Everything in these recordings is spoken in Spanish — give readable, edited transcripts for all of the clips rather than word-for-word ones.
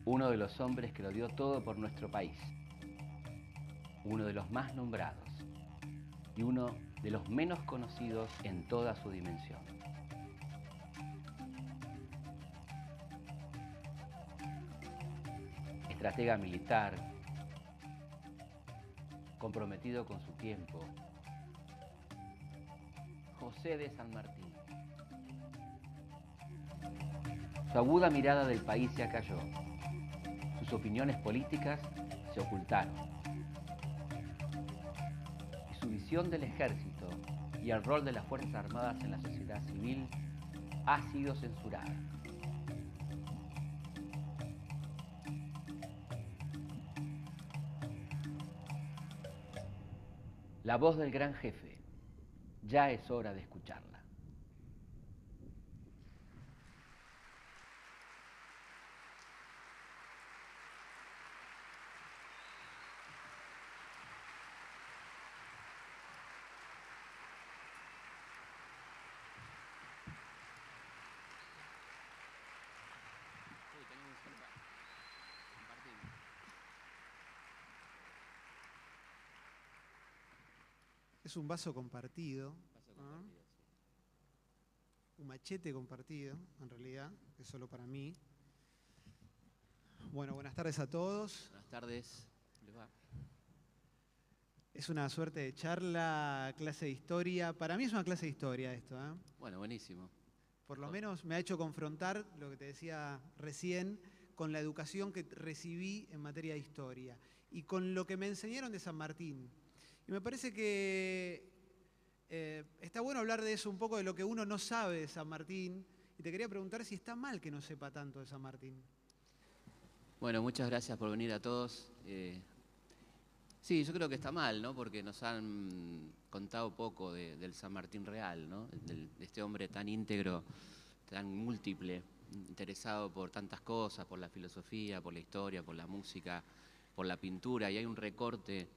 uno de los hombres que lo dio todo por nuestro país, uno de los más nombrados y uno de los menos conocidos en toda su dimensión. Estratega militar, comprometido con su tiempo, José de San Martín. Su aguda mirada del país se acalló, sus opiniones políticas se ocultaron y su visión del ejército y el rol de las Fuerzas Armadas en la sociedad civil ha sido censurada. La voz del gran jefe, ya es hora de escucharla. Es un vaso compartido, ¿no? Un machete compartido, en realidad, que es solo para mí. Bueno, buenas tardes a todos. Buenas tardes. ¿Cómo les va? Es una suerte de charla, clase de historia. Para mí es una clase de historia esto, ¿eh? Bueno, buenísimo. Por lo menos me ha hecho confrontar lo que te decía recién con la educación que recibí en materia de historia y con lo que me enseñaron de San Martín. Y me parece que está bueno hablar de eso, un poco de lo que uno no sabe de San Martín. Y te quería preguntar si está mal que no sepa tanto de San Martín. Bueno, muchas gracias por venir a todos. Sí, yo creo que está mal, ¿no? Porque nos han contado poco del San Martín real, ¿no? De este hombre tan íntegro, tan múltiple, interesado por tantas cosas, por la filosofía, por la historia, por la música, por la pintura. Y hay un recorte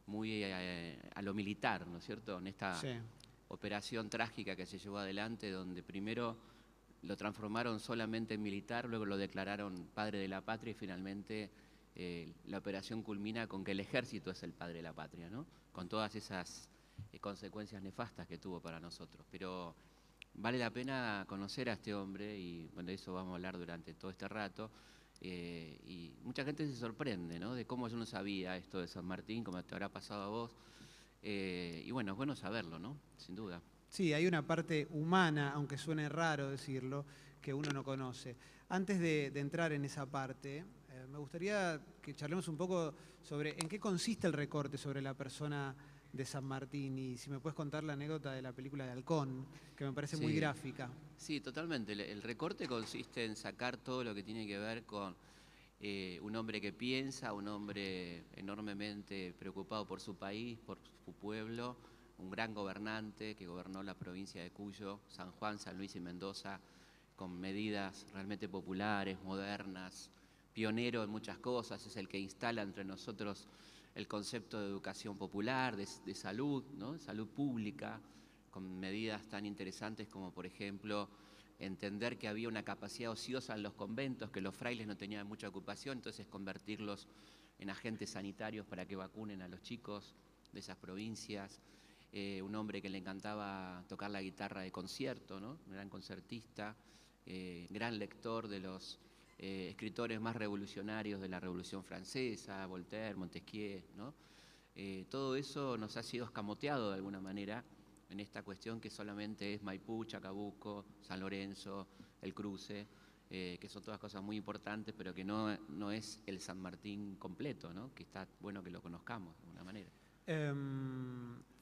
muy a lo militar, ¿no es cierto? En esta Sí. operación trágica que se llevó adelante, donde primero lo transformaron solamente en militar, luego lo declararon padre de la patria y finalmente la operación culmina con que el ejército es el padre de la patria, ¿no? Con todas esas consecuencias nefastas que tuvo para nosotros. Pero vale la pena conocer a este hombre y bueno, de eso vamos a hablar durante todo este rato. Y mucha gente se sorprende, ¿no? De cómo yo no sabía esto de San Martín, como te habrá pasado a vos. Y bueno, es bueno saberlo, ¿no? Sin duda. Sí, hay una parte humana, aunque suene raro decirlo, que uno no conoce. Antes de entrar en esa parte, me gustaría que charlemos un poco sobre en qué consiste el recorte sobre la persona de San Martín y si me puedes contar la anécdota de la película de Halcón, que me parece muy Sí, gráfica. sí, totalmente. El recorte consiste en sacar todo lo que tiene que ver con un hombre que piensa, un hombre enormemente preocupado por su país, por su pueblo, un gran gobernante que gobernó la provincia de Cuyo, San Juan, San Luis y Mendoza, con medidas realmente populares, modernas, pionero en muchas cosas, es el que instala entre nosotros el concepto de educación popular, de salud, ¿no? De salud pública, con medidas tan interesantes como, por ejemplo, entender que había una capacidad ociosa en los conventos, que los frailes no tenían mucha ocupación, entonces convertirlos en agentes sanitarios para que vacunen a los chicos de esas provincias. Un hombre que le encantaba tocar la guitarra de concierto, ¿no? Un gran concertista, gran lector de los escritores más revolucionarios de la Revolución Francesa, Voltaire, Montesquieu, ¿no? Todo eso nos ha sido escamoteado de alguna manera en esta cuestión que solamente es Maipú, Chacabuco, San Lorenzo, el Cruce, que son todas cosas muy importantes, pero que no es el San Martín completo, ¿no? Que está bueno que lo conozcamos de alguna manera.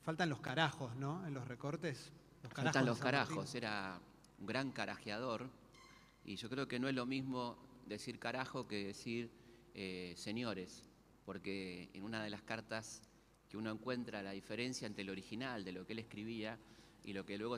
Faltan los carajos, ¿no? En los recortes. Los Faltan carajos de los San Martín. carajos, era un gran carajeador, y yo creo que no es lo mismo decir carajo que decir señores, porque en una de las cartas que uno encuentra la diferencia entre el original de lo que él escribía y lo que luego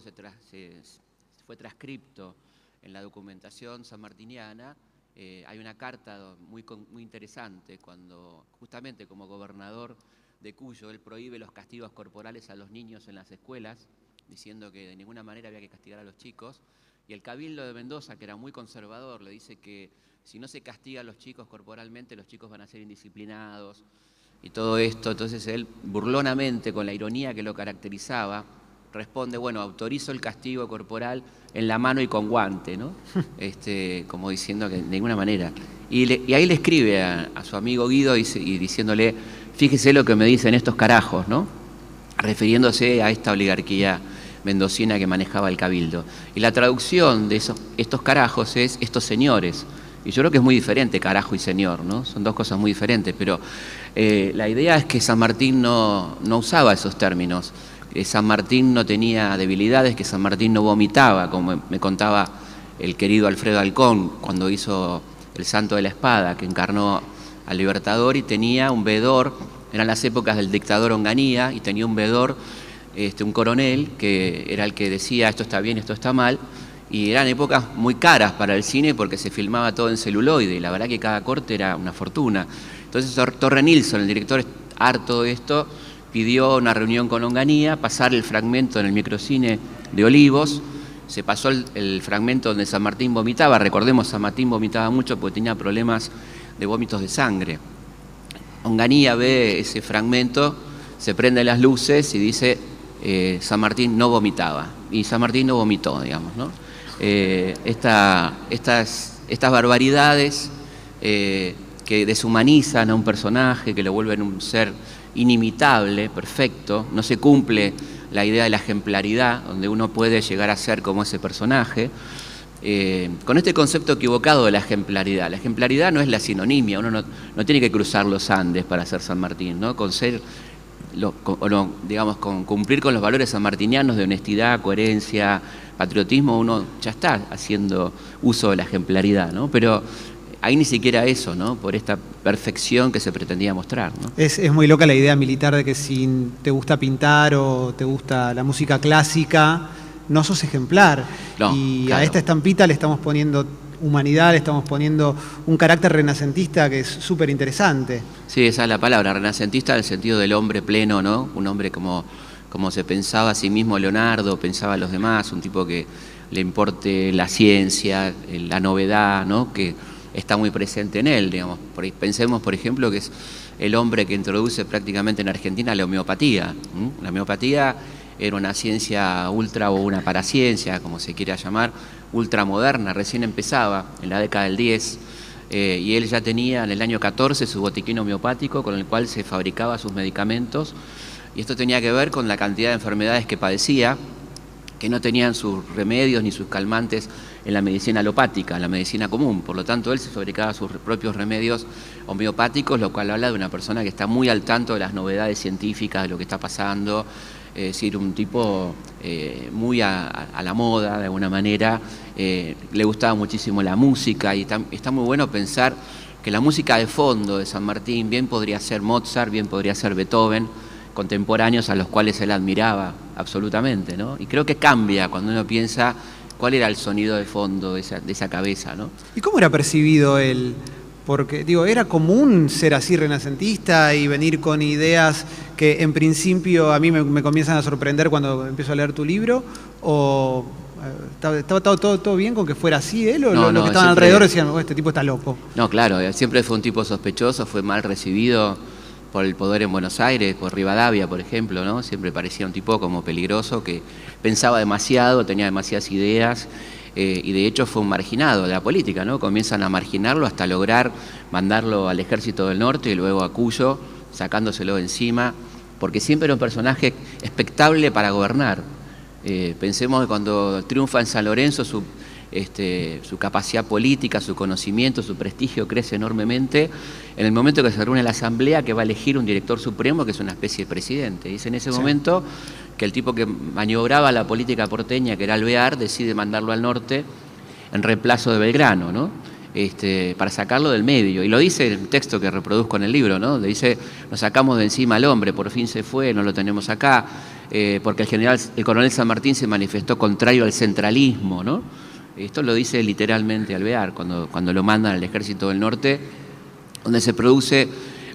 fue transcripto en la documentación sanmartiniana, hay una carta muy interesante cuando justamente como gobernador de Cuyo él prohíbe los castigos corporales a los niños en las escuelas, diciendo que de ninguna manera había que castigar a los chicos, Y el Cabildo de Mendoza, que era muy conservador, le dice que si no se castiga a los chicos corporalmente, los chicos van a ser indisciplinados y todo esto. Entonces él, burlonamente, con la ironía que lo caracterizaba, responde, bueno, autorizo el castigo corporal en la mano y con guante, ¿no? Como diciendo que de ninguna manera. Y ahí le escribe a su amigo Guido y diciéndole, fíjese lo que me dicen estos carajos, ¿no? Refiriéndose a esta oligarquía mendocina que manejaba el Cabildo. Y la traducción de estos carajos es estos señores. Y yo creo que es muy diferente carajo y señor, ¿no? Son dos cosas muy diferentes, pero la idea es que San Martín no usaba esos términos, que San Martín no tenía debilidades, que San Martín no vomitaba, como me contaba el querido Alfredo Alcón cuando hizo El Santo de la Espada, que encarnó al Libertador y tenía un veedor, eran las épocas del dictador Onganía, y tenía un veedor, un coronel, que era el que decía esto está bien, esto está mal, y eran épocas muy caras para el cine porque se filmaba todo en celuloide, y la verdad que cada corte era una fortuna. Entonces Torre Nilsson, el director, harto de esto, pidió una reunión con Onganía, pasar el fragmento en el microcine de Olivos. Se pasó el fragmento donde San Martín vomitaba. Recordemos, San Martín vomitaba mucho porque tenía problemas de vómitos de sangre. Onganía ve ese fragmento, se prenden las luces y dice San Martín no vomitaba. Y San Martín no vomitó, digamos, ¿no? Estas barbaridades que deshumanizan a un personaje, que lo vuelven un ser inimitable, perfecto, no se cumple la idea de la ejemplaridad, donde uno puede llegar a ser como ese personaje, con este concepto equivocado de la ejemplaridad. La ejemplaridad no es la sinonimia, uno no tiene que cruzar los Andes para ser San Martín, ¿no? Con cumplir con los valores sanmartinianos de honestidad, coherencia, patriotismo, uno ya está haciendo uso de la ejemplaridad, ¿no? Pero ahí ni siquiera eso, ¿no? Por esta perfección que se pretendía mostrar, ¿no? Es muy loca la idea militar de que si te gusta pintar o te gusta la música clásica, no sos ejemplar. No, y claro. A esta estampita le estamos poniendo humanidad, le estamos poniendo un carácter renacentista que es súper interesante. Sí, esa es la palabra, renacentista en el sentido del hombre pleno, ¿no? Un hombre como se pensaba a sí mismo Leonardo, pensaba a los demás, un tipo que le importe la ciencia, la novedad, ¿no? Que está muy presente en él, digamos. Pensemos, por ejemplo, que es el hombre que introduce prácticamente en Argentina la homeopatía. La homeopatía era una ciencia ultra o una paraciencia, como se quiera llamar, ultramoderna, recién empezaba en la década del 10, y él ya tenía en el año 14 su botiquín homeopático con el cual se fabricaba sus medicamentos, y esto tenía que ver con la cantidad de enfermedades que padecía, que no tenían sus remedios ni sus calmantes en la medicina alopática, en la medicina común. Por lo tanto, él se fabricaba sus propios remedios homeopáticos, lo cual habla de una persona que está muy al tanto de las novedades científicas, de lo que está pasando, es decir, un tipo muy a la moda, de alguna manera. Le gustaba muchísimo la música y está muy bueno pensar que la música de fondo de San Martín bien podría ser Mozart, bien podría ser Beethoven, contemporáneos a los cuales él admiraba absolutamente, ¿no? Y creo que cambia cuando uno piensa cuál era el sonido de fondo de esa cabeza, ¿no? ¿Y cómo era percibido él? Porque, digo, ¿era común ser así renacentista y venir con ideas que en principio a mí me comienzan a sorprender cuando empiezo a leer tu libro? ¿O estaba todo bien con que fuera así él? ¿O No, los que estaban siempre, alrededor decían, oh, este tipo está loco? No, claro, siempre fue un tipo sospechoso, fue mal recibido por el poder en Buenos Aires, por Rivadavia, por ejemplo, ¿no? Siempre parecía un tipo como peligroso, que pensaba demasiado, tenía demasiadas ideas, y de hecho fue un marginado de la política, ¿no? Comienzan a marginarlo hasta lograr mandarlo al Ejército del Norte y luego a Cuyo, sacándoselo de encima, porque siempre era un personaje expectable para gobernar. Pensemos que cuando triunfa en San Lorenzo su capacidad política, su conocimiento, su prestigio crece enormemente en el momento que se reúne la asamblea que va a elegir un director supremo que es una especie de presidente. Y es en ese momento que el tipo que maniobraba la política porteña, que era Alvear, decide mandarlo al norte en reemplazo de Belgrano, ¿no? Para sacarlo del medio. Y lo dice en el texto que reproduzco en el libro, ¿no? Le dice, nos sacamos de encima al hombre, por fin se fue, no lo tenemos acá, porque el coronel San Martín se manifestó contrario al centralismo, ¿no? Esto lo dice literalmente Alvear cuando lo mandan al Ejército del Norte, donde se produce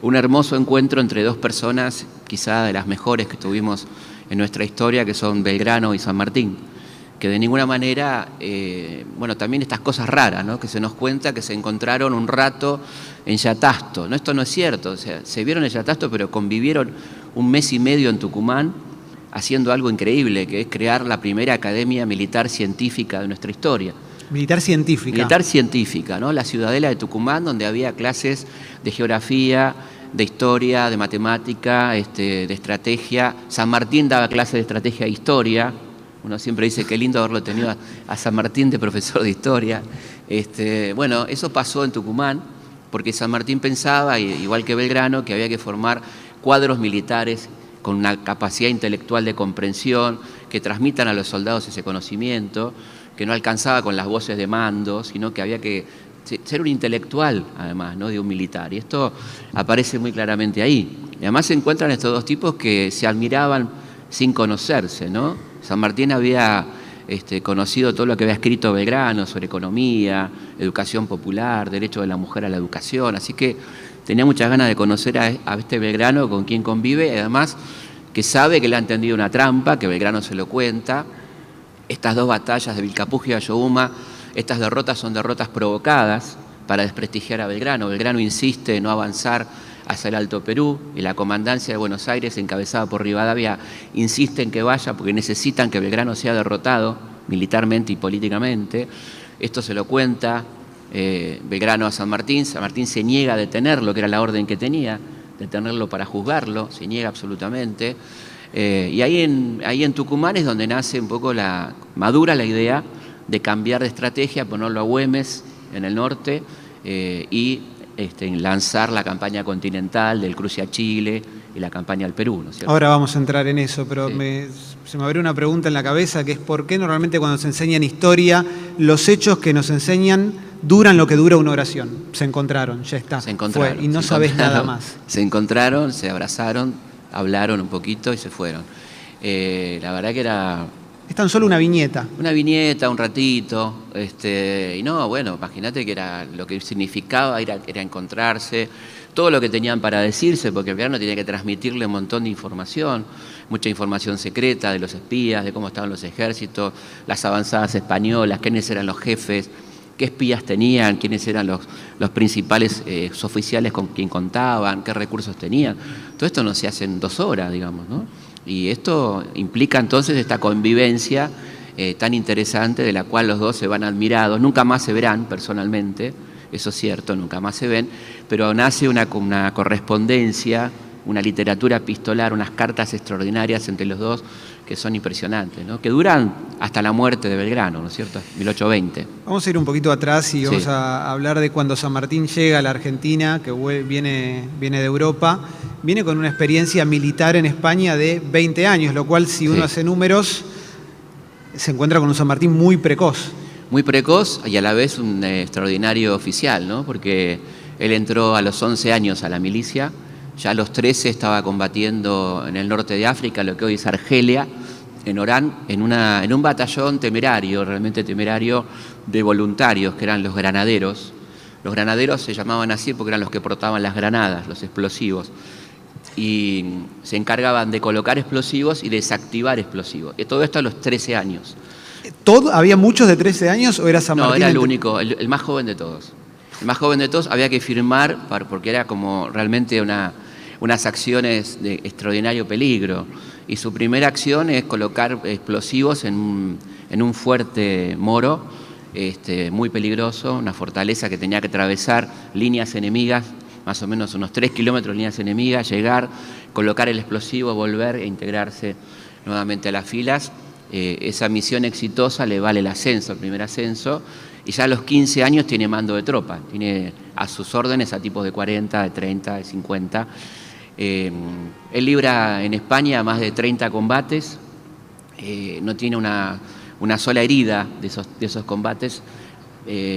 un hermoso encuentro entre dos personas, quizá de las mejores que tuvimos en nuestra historia, que son Belgrano y San Martín, que de ninguna manera, bueno, también estas cosas raras, ¿no? Que se nos cuenta que se encontraron un rato en Yatasto, ¿no? Esto no es cierto, o sea, se vieron en Yatasto, pero convivieron un mes y medio en Tucumán, haciendo algo increíble, que es crear la primera academia militar científica de nuestra historia. Militar científica. Militar científica, ¿no? La ciudadela de Tucumán, donde había clases de geografía, de historia, de matemática, de estrategia. San Martín daba clases de estrategia e historia. Uno siempre dice qué lindo haberlo tenido a San Martín de profesor de historia. Bueno, eso pasó en Tucumán, porque San Martín pensaba, igual que Belgrano, que había que formar cuadros militares con una capacidad intelectual de comprensión, que transmitan a los soldados ese conocimiento, que no alcanzaba con las voces de mando, sino que había que ser un intelectual, además, ¿no? De un militar. Y esto aparece muy claramente ahí. Y además se encuentran estos dos tipos que se admiraban sin conocerse, ¿no? San Martín había conocido todo lo que había escrito Belgrano sobre economía, educación popular, derecho de la mujer a la educación, así que tenía muchas ganas de conocer a este Belgrano con quien convive, y además que sabe que le han tendido una trampa, que Belgrano se lo cuenta. Estas dos batallas de Vilcapugio y Ayohuma, estas derrotas son derrotas provocadas para desprestigiar a Belgrano. Belgrano insiste en no avanzar hacia el Alto Perú, y la comandancia de Buenos Aires, encabezada por Rivadavia, insiste en que vaya porque necesitan que Belgrano sea derrotado militarmente y políticamente. Esto se lo cuenta Belgrano a San Martín se niega a detenerlo, que era la orden que tenía, detenerlo para juzgarlo, se niega absolutamente. Y ahí en Tucumán es donde nace un poco madura la idea de cambiar de estrategia, ponerlo a Güemes en el norte y lanzar la campaña continental del cruce a Chile y la campaña al Perú, ¿no es cierto? Ahora vamos a entrar en eso, pero sí. Se me abrió una pregunta en la cabeza, que es ¿por qué normalmente cuando se enseña en historia los hechos que nos enseñan duran lo que dura una oración? Se encontraron, ya está, se encontraron, fue, y no sabés nada más. Se encontraron, se abrazaron, hablaron un poquito y se fueron. La verdad que era... Es tan solo una viñeta. Una viñeta, un ratito, y no, bueno, imagínate que era lo que significaba era encontrarse, todo lo que tenían para decirse, porque el Belgrano tenía que transmitirle un montón de información, mucha información secreta de los espías, de cómo estaban los ejércitos, las avanzadas españolas, quiénes eran los jefes, qué espías tenían, quiénes eran los principales oficiales con quien contaban, qué recursos tenían. Todo esto no se hace en 2 horas, digamos, ¿no? Y esto implica entonces esta convivencia tan interesante, de la cual los dos se van admirados. Nunca más se verán personalmente, eso es cierto, nunca más se ven, pero nace una correspondencia, una literatura epistolar, unas cartas extraordinarias entre los dos que son impresionantes, ¿no? Que duran hasta la muerte de Belgrano, ¿no es cierto? 1820. Vamos a ir un poquito atrás y vamos a hablar de cuando San Martín llega a la Argentina, que viene de Europa. Viene con una experiencia militar en España de 20 años, lo cual, si uno hace números, se encuentra con un San Martín muy precoz. Muy precoz y a la vez un extraordinario oficial, ¿no? Porque él entró a los 11 años a la milicia, ya a los 13 estaba combatiendo en el norte de África, lo que hoy es Argelia, en Orán, en un batallón temerario, realmente temerario, de voluntarios, que eran los granaderos. Los granaderos se llamaban así porque eran los que portaban las granadas, los explosivos. Y se encargaban de colocar explosivos y desactivar explosivos. Y todo esto a los 13 años. ¿Había muchos de 13 años o era San Martín? No, era el único, el más joven de todos. El más joven de todos. Había que firmar porque era como realmente unas acciones de extraordinario peligro. Y su primera acción es colocar explosivos en un fuerte moro, muy peligroso, una fortaleza que tenía que atravesar líneas enemigas, más o menos unos 3 kilómetros de líneas enemigas, llegar, colocar el explosivo, volver e integrarse nuevamente a las filas. Esa misión exitosa le vale el ascenso, el primer ascenso, y ya a los 15 años tiene mando de tropa, tiene a sus órdenes a tipos de 40, de 30, de 50. Él libra en España más de 30 combates, no tiene una sola herida de esos combates.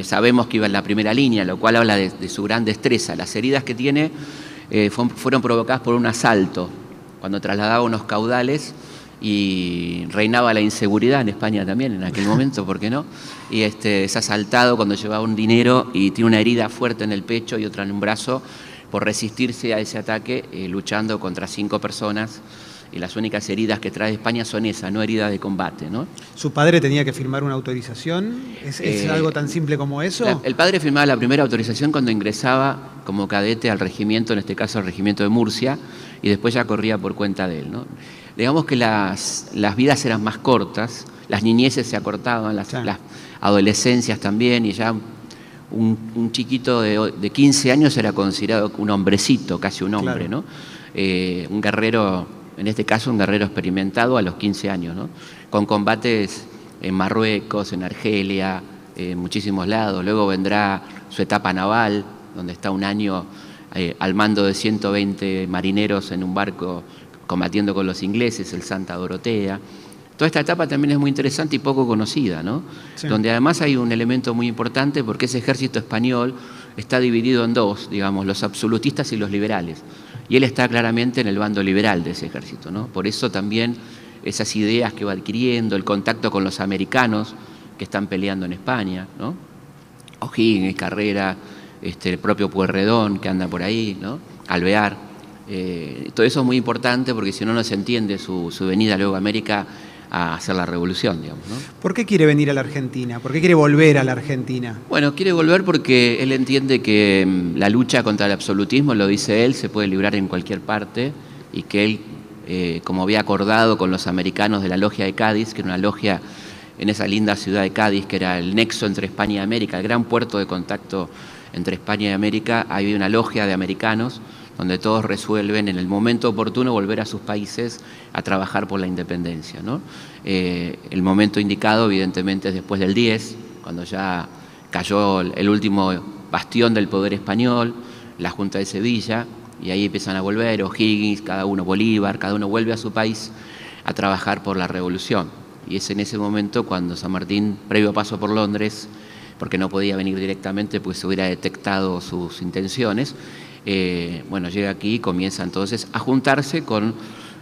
Sabemos que iba en la primera línea, lo cual habla de su gran destreza. Las heridas que tiene fueron provocadas por un asalto, cuando trasladaba unos caudales y reinaba la inseguridad en España también en aquel momento, ¿por qué no? Y es asaltado cuando llevaba un dinero y tiene una herida fuerte en el pecho y otra en un brazo por resistirse a ese ataque, luchando contra 5 personas y las únicas heridas que trae España son esas, no heridas de combate, ¿no? ¿Su padre tenía que firmar una autorización? ¿Es algo tan simple como eso? El padre firmaba la primera autorización cuando ingresaba como cadete al regimiento, en este caso al regimiento de Murcia, y después ya corría por cuenta de él, ¿no? Digamos que las vidas eran más cortas, las niñeces se acortaban, las adolescencias también, y ya un chiquito de 15 años era considerado un hombrecito, casi un hombre, ¿no? Un guerrero, en este caso un guerrero experimentado a los 15 años, ¿no? Con combates en Marruecos, en Argelia, en muchísimos lados. Luego vendrá su etapa naval, donde está un año al mando de 120 marineros en un barco combatiendo con los ingleses, el Santa Dorotea. Toda esta etapa también es muy interesante y poco conocida, ¿no? Sí. Donde además hay un elemento muy importante porque ese ejército español está dividido en dos, digamos, los absolutistas y los liberales. Y él está claramente en el bando liberal de ese ejército, ¿no? Por eso también esas ideas que va adquiriendo, el contacto con los americanos que están peleando en España, ¿no? O'Higgins, Carrera, el propio Pueyrredón que anda por ahí, ¿no? Alvear. Todo eso es muy importante porque si no, no se entiende su venida luego a América a hacer la revolución, digamos, ¿no? ¿Por qué quiere venir a la Argentina? ¿Por qué quiere volver a la Argentina? Bueno, quiere volver porque él entiende que la lucha contra el absolutismo, lo dice él, se puede librar en cualquier parte y que él, como había acordado con los americanos de la Logia de Cádiz, que era una logia en esa linda ciudad de Cádiz, que era el nexo entre España y América, el gran puerto de contacto entre España y América, hay una logia de americanos donde todos resuelven en el momento oportuno volver a sus países a trabajar por la independencia, ¿no? El momento indicado, evidentemente, es después del 10, cuando ya cayó el último bastión del poder español, la Junta de Sevilla, y ahí empiezan a volver O'Higgins, cada uno Bolívar, cada uno vuelve a su país a trabajar por la revolución. Y es en ese momento cuando San Martín, previo paso por Londres, porque no podía venir directamente, pues se hubiera detectado sus intenciones, bueno, llega aquí y comienza entonces a juntarse con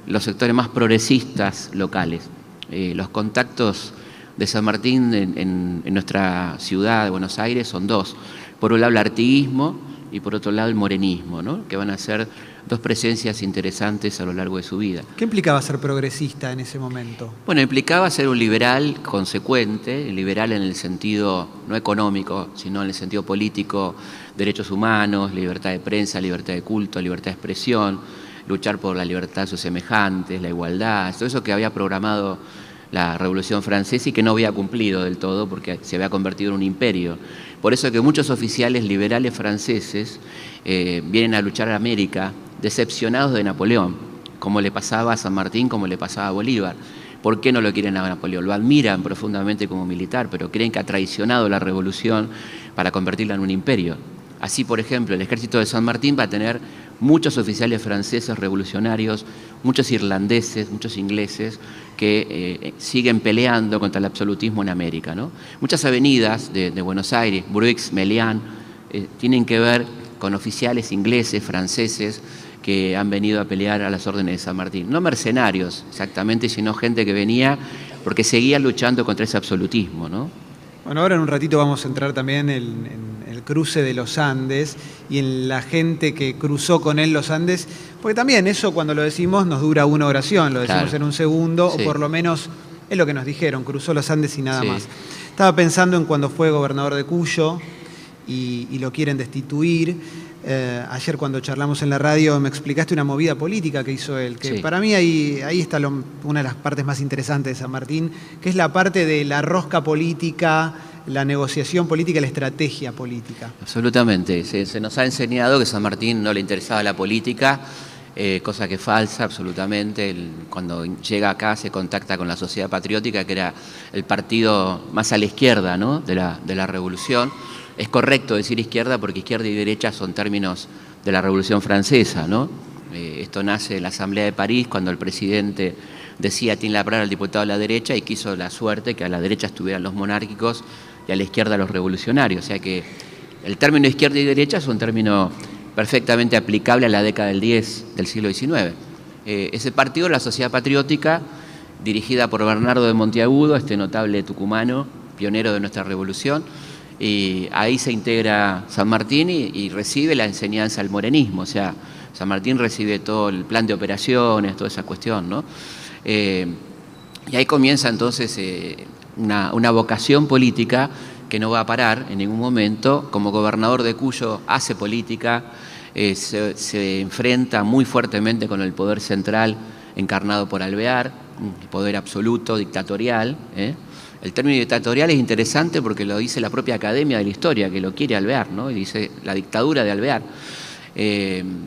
los sectores más progresistas locales. Los contactos de San Martín en nuestra ciudad de Buenos Aires son dos. Por un lado el artiguismo y por otro lado el morenismo, ¿no? Que van a ser dos presencias interesantes a lo largo de su vida. ¿Qué implicaba ser progresista en ese momento? Bueno, implicaba ser un liberal consecuente, liberal en el sentido no económico, sino en el sentido político, derechos humanos, libertad de prensa, libertad de culto, libertad de expresión, luchar por la libertad de sus semejantes, la igualdad, todo eso que había programado la Revolución Francesa y que no había cumplido del todo porque se había convertido en un imperio. Por eso que muchos oficiales liberales franceses vienen a luchar a América decepcionados de Napoleón, como le pasaba a San Martín, como le pasaba a Bolívar. ¿Por qué no lo quieren a Napoleón? Lo admiran profundamente como militar, pero creen que ha traicionado la revolución para convertirla en un imperio. Así, por ejemplo, el ejército de San Martín va a tener muchos oficiales franceses revolucionarios, muchos irlandeses, muchos ingleses, que siguen peleando contra el absolutismo en América, ¿no? Muchas avenidas de Buenos Aires, Bruix, Melián, tienen que ver con oficiales ingleses, franceses, que han venido a pelear a las órdenes de San Martín. No mercenarios exactamente, sino gente que venía porque seguía luchando contra ese absolutismo, ¿no? Bueno, ahora en un ratito vamos a entrar también en el cruce de los Andes y en la gente que cruzó con él los Andes, porque también eso cuando lo decimos nos dura una oración, lo decimos en un segundo, sí. O por lo menos es lo que nos dijeron, cruzó los Andes y nada más. Estaba pensando en cuando fue gobernador de Cuyo y lo quieren destituir. Ayer cuando charlamos en la radio me explicaste una movida política que hizo él, que para mí ahí está una de las partes más interesantes de San Martín, que es la parte de la rosca política, la negociación política, la estrategia política. Absolutamente, se nos ha enseñado que San Martín no le interesaba la política, cosa que es falsa absolutamente. Cuando llega acá se contacta con la Sociedad Patriótica, que era el partido más a la izquierda, ¿no? de la revolución. Es correcto decir izquierda porque izquierda y derecha son términos de la Revolución Francesa, ¿no? Esto nace en la Asamblea de París cuando el presidente decía tiene la palabra al diputado de la derecha y quiso la suerte que a la derecha estuvieran los monárquicos y a la izquierda los revolucionarios. O sea que el término izquierda y derecha es un término perfectamente aplicable a la década del 10 del siglo XIX. Ese partido, la Sociedad Patriótica, dirigida por Bernardo de Monteagudo, este notable tucumano, pionero de nuestra revolución, y ahí se integra San Martín y recibe la enseñanza al morenismo. O sea, San Martín recibe todo el plan de operaciones, toda esa cuestión, ¿no? Y ahí comienza entonces una vocación política que no va a parar en ningún momento. Como gobernador de Cuyo hace política, se enfrenta muy fuertemente con el poder central encarnado por Alvear, el poder absoluto, dictatorial. El término dictatorial es interesante porque lo dice la propia Academia de la Historia, que lo quiere Alvear, ¿no? Y dice la dictadura de Alvear.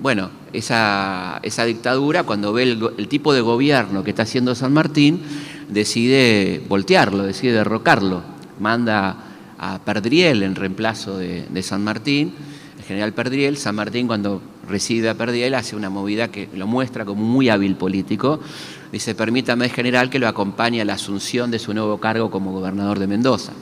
Bueno, esa dictadura, cuando ve el tipo de gobierno que está haciendo San Martín, decide voltearlo, decide derrocarlo. Manda a Perdriel en reemplazo de San Martín, el general Perdriel. San Martín, cuando recibe a Perdriel, hace una movida que lo muestra como muy hábil político. Dice: permítame, general, que lo acompañe a la asunción de su nuevo cargo como gobernador de Mendoza.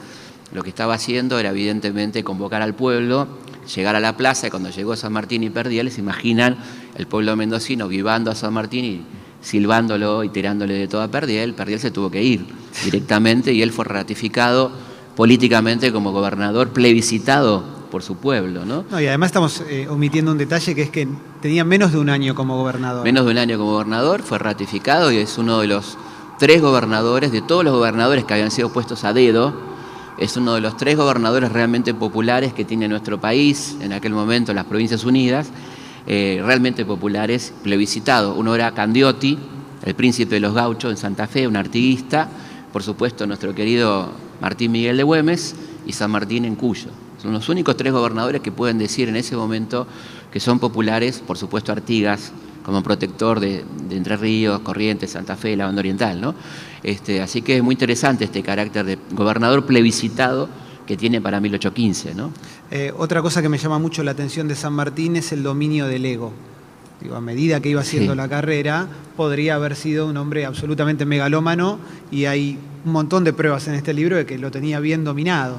Lo que estaba haciendo era evidentemente convocar al pueblo, llegar a la plaza, y cuando llegó San Martín y Perdriel, se imaginan el pueblo mendocino vivando a San Martín y silbándolo y tirándole de todo a Perdriel. Perdriel se tuvo que ir directamente y él fue ratificado políticamente como gobernador, plebiscitado por su pueblo, ¿no? No, y además estamos omitiendo un detalle, que es que tenía menos de un año como gobernador. Menos de un año como gobernador, fue ratificado y es uno de los 3 gobernadores, de todos los gobernadores que habían sido puestos a dedo, es uno de los 3 gobernadores realmente populares que tiene nuestro país, en aquel momento las Provincias Unidas, realmente populares, plebiscitado. Uno era Candioti, el príncipe de los gauchos en Santa Fe, un artiguista, por supuesto nuestro querido Martín Miguel de Güemes, y San Martín en Cuyo. Son los únicos 3 gobernadores que pueden decir en ese momento que son populares. Por supuesto Artigas como protector de Entre Ríos, Corrientes, Santa Fe, la banda oriental, ¿no? Así que es muy interesante este carácter de gobernador plebiscitado que tiene para 1815, ¿no? Otra cosa que me llama mucho la atención de San Martín es el dominio del ego. Digo, a medida que iba haciendo la carrera, podría haber sido un hombre absolutamente megalómano, y hay un montón de pruebas en este libro de que lo tenía bien dominado.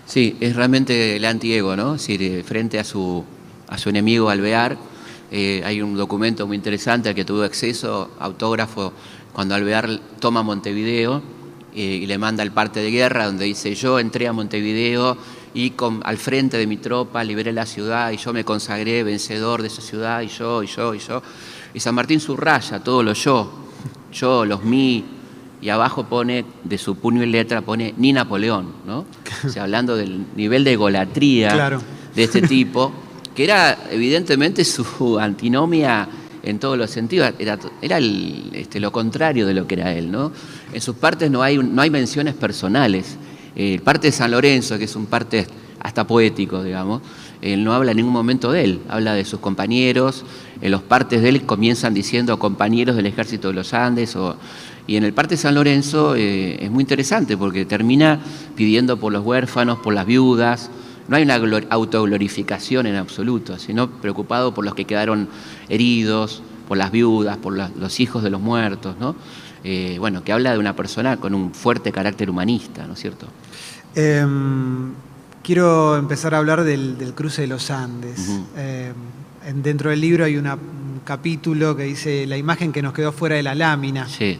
Sí, es realmente el antiego, ¿no? Es decir, frente a su enemigo Alvear, hay un documento muy interesante al que tuvo acceso, autógrafo, cuando Alvear toma Montevideo y le manda el parte de guerra, donde dice: yo entré a Montevideo y al frente de mi tropa liberé la ciudad y yo me consagré vencedor de esa ciudad, y yo. Y San Martín subraya todo lo yo, los mí, y abajo pone, de su puño y letra, pone ni Napoleón, ¿no? O sea, hablando del nivel de egolatría, claro, de este tipo, que era evidentemente su antinomia en todos los sentidos, era lo contrario de lo que era él, ¿no? En sus partes no hay menciones personales. El parte de San Lorenzo, que es un parte hasta poético, digamos, él no habla en ningún momento de él, habla de sus compañeros. En los partes de él comienzan diciendo compañeros del Ejército de los Andes, y en el parte de San Lorenzo es muy interesante porque termina pidiendo por los huérfanos, por las viudas. No hay una autoglorificación en absoluto, sino preocupado por los que quedaron heridos, por las viudas, por los hijos de los muertos, ¿no? Bueno, que habla de una persona con un fuerte carácter humanista, ¿no es cierto? Quiero empezar a hablar del cruce de los Andes. Dentro del libro hay un capítulo que dice: la imagen que nos quedó fuera de la lámina. Sí.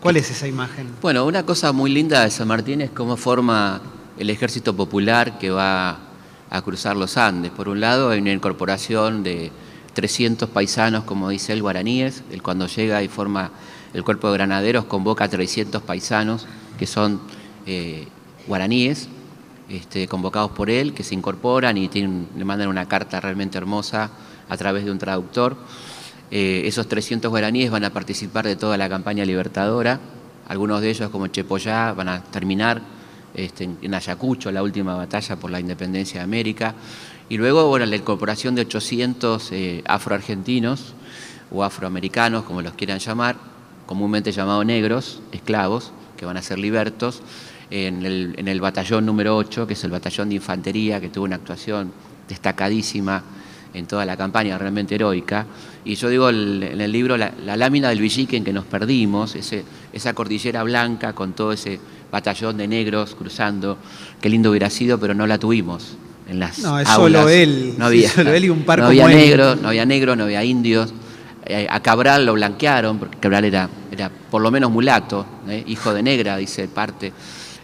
¿Cuál es esa imagen? Bueno, una cosa muy linda de San Martín es cómo forma el ejército popular que va a cruzar los Andes. Por un lado, hay una incorporación de 300 paisanos, como dice él, guaraníes. Él, cuando llega y forma el cuerpo de granaderos, convoca a 300 paisanos que son guaraníes, convocados por él, que se incorporan y le mandan una carta realmente hermosa a través de un traductor. Esos 300 guaraníes van a participar de toda la campaña libertadora. Algunos de ellos, como Chepollá, van a terminar en Ayacucho, la última batalla por la independencia de América. Y luego, bueno, la incorporación de 800 afroargentinos o afroamericanos, como los quieran llamar, comúnmente llamados negros, esclavos, que van a ser libertos, en el batallón número 8, que es el batallón de infantería, que tuvo una actuación destacadísima en toda la campaña, realmente heroica. Y yo digo en el libro, la lámina del Villique en que nos perdimos, esa cordillera blanca con todo ese batallón de negros cruzando, qué lindo hubiera sido, pero no la tuvimos en las aulas. Solo él, no había, sí, solo él y un par no como había él. no había negros, no había indios. A Cabral lo blanquearon, porque Cabral era por lo menos mulato, hijo de negra, dice parte.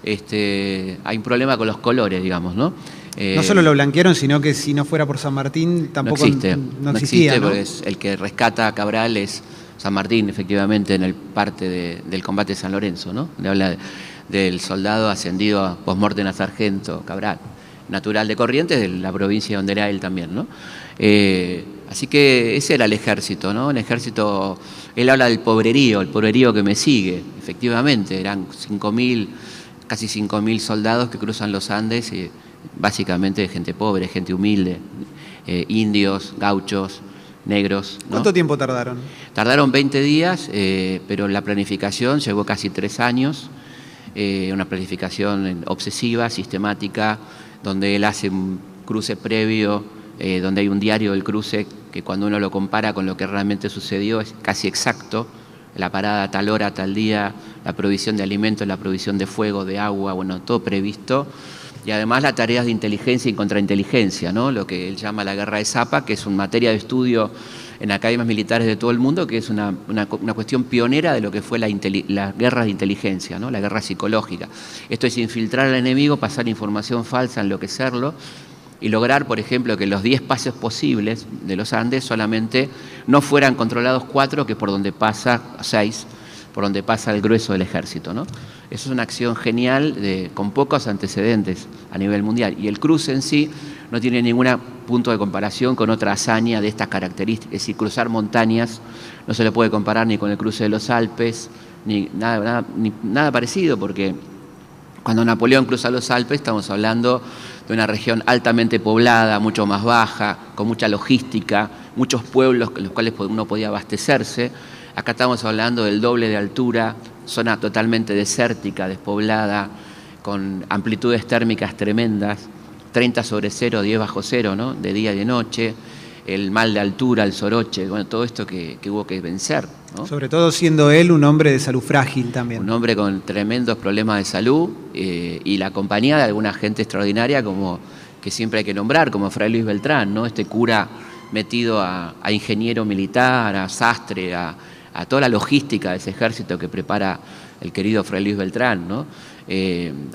Hay un problema con los colores, digamos, ¿no? No solo lo blanquearon, sino que si no fuera por San Martín tampoco no existía. No existe, porque el que rescata a Cabral es San Martín, efectivamente, en el parte del combate de San Lorenzo, ¿no? Le habla del soldado ascendido a post-mortem a sargento, Cabral, natural de Corrientes, de la provincia donde era él también, ¿no? Así que ese era el ejército, ¿no? El ejército, él habla del pobrerío, el pobrerío que me sigue, efectivamente, eran 5.000, casi 5.000 soldados que cruzan los Andes, básicamente gente pobre, gente humilde, indios, gauchos, negros, ¿no? ¿Cuánto tiempo tardaron? Tardaron 20 días, pero la planificación llevó casi 3 años, una planificación obsesiva, sistemática, donde él hace un cruce previo, donde hay un diario del cruce que cuando uno lo compara con lo que realmente sucedió es casi exacto, la parada a tal hora, a tal día, la provisión de alimentos, la provisión de fuego, de agua, bueno, todo previsto. Y además las tareas de inteligencia y contrainteligencia, ¿no? Lo que él llama la guerra de Zapa, que es una materia de estudio en academias militares de todo el mundo, que es una cuestión pionera de lo que fue la guerra de inteligencia, ¿no? La guerra psicológica. Esto es infiltrar al enemigo, pasar información falsa, enloquecerlo y lograr, por ejemplo, que los 10 pasos posibles de los Andes solamente no fueran controlados 4, que por donde pasa 6, por donde pasa el grueso del ejército, ¿no? Eso es una acción genial con pocos antecedentes a nivel mundial. Y el cruce en sí no tiene ningún punto de comparación con otra hazaña de estas características. Es decir, cruzar montañas no se le puede comparar ni con el cruce de los Alpes, ni nada parecido, porque cuando Napoleón cruza los Alpes estamos hablando de una región altamente poblada, mucho más baja, con mucha logística, muchos pueblos en los cuales uno podía abastecerse. Acá estamos hablando del doble de altura, zona totalmente desértica, despoblada, con amplitudes térmicas tremendas, 30 sobre 0, 10 bajo 0, ¿no? De día y de noche, el mal de altura, el soroche, bueno, todo esto que hubo que vencer, ¿no? Sobre todo siendo él un hombre de salud frágil también. Un hombre con tremendos problemas de salud y la compañía de alguna gente extraordinaria como que siempre hay que nombrar, como Fray Luis Beltrán, ¿no? Este cura metido a ingeniero militar, a sastre, a toda la logística de ese ejército que prepara el querido Fray Luis Beltrán, ¿no?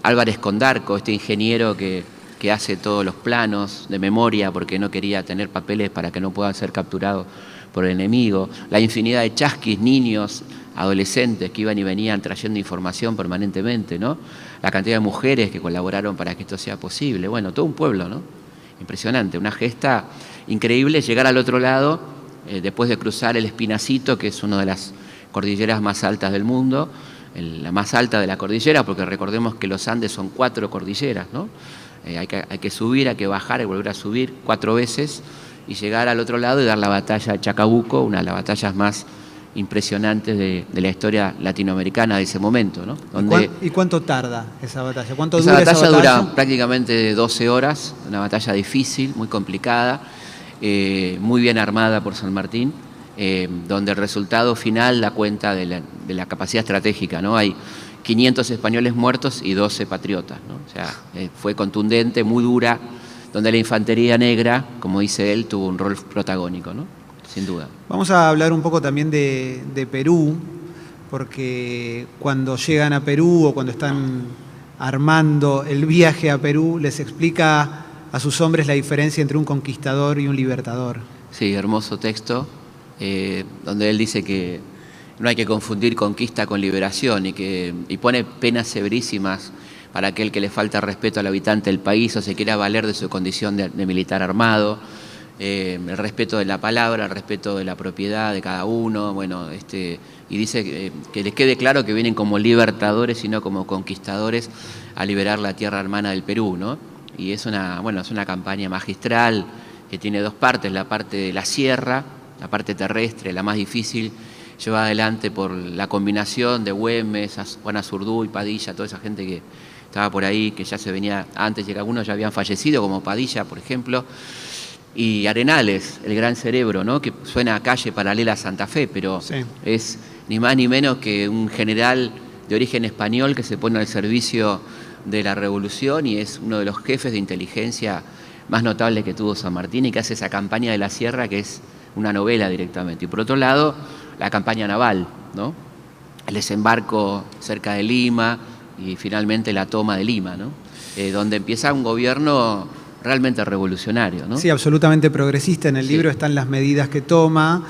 Álvarez Condarco, este ingeniero que hace todos los planos de memoria porque no quería tener papeles para que no puedan ser capturados por el enemigo, la infinidad de chasquis, niños, adolescentes que iban y venían trayendo información permanentemente, ¿no? La cantidad de mujeres que colaboraron para que esto sea posible, bueno, todo un pueblo, ¿no? Impresionante, una gesta increíble, llegar al otro lado, después de cruzar el Espinacito, que es una de las cordilleras más altas del mundo, la más alta de la cordillera, porque recordemos que los Andes son 4 cordilleras, ¿no? Hay que subir, hay que bajar y volver a subir 4 veces y llegar al otro lado y dar la batalla de Chacabuco, una de las batallas más impresionantes de la historia latinoamericana de ese momento, ¿no? ¿Y cuánto tarda esa batalla? ¿Cuánto esa dura batalla? Esa batalla dura prácticamente 12 horas, una batalla difícil, muy complicada, muy bien armada por San Martín, donde el resultado final da cuenta de la capacidad estratégica, ¿no? Hay 500 españoles muertos y 12 patriotas, ¿no? O sea, fue contundente, muy dura, donde la infantería negra, como dice él, tuvo un rol protagónico, ¿no? Sin duda. Vamos a hablar un poco también de Perú, porque cuando llegan a Perú o cuando están armando el viaje a Perú, les explica a sus hombres la diferencia entre un conquistador y un libertador. Sí, hermoso texto, donde él dice que no hay que confundir conquista con liberación y pone penas severísimas para aquel que le falta respeto al habitante del país o se quiera valer de su condición de militar armado, el respeto de la palabra, el respeto de la propiedad de cada uno, bueno, y dice que les quede claro que vienen como libertadores y no como conquistadores a liberar la tierra hermana del Perú, ¿no? Y es una campaña magistral que tiene 2 partes, la parte de la sierra, la parte terrestre, la más difícil, llevada adelante por la combinación de Güemes, Juan Azurduy, Padilla, toda esa gente que estaba por ahí, que ya se venía antes, y que algunos ya habían fallecido, como Padilla, por ejemplo, y Arenales, el gran cerebro, ¿no? Que suena a calle paralela a Santa Fe, pero sí, es ni más ni menos que un general de origen español que se pone al servicio de la revolución y es uno de los jefes de inteligencia más notables que tuvo San Martín y que hace esa campaña de la sierra que es una novela directamente. Y por otro lado, la campaña naval, ¿no? El desembarco cerca de Lima y finalmente la toma de Lima, ¿no? Donde empieza un gobierno realmente revolucionario, ¿no? Sí, absolutamente progresista. En el libro están las medidas que toma.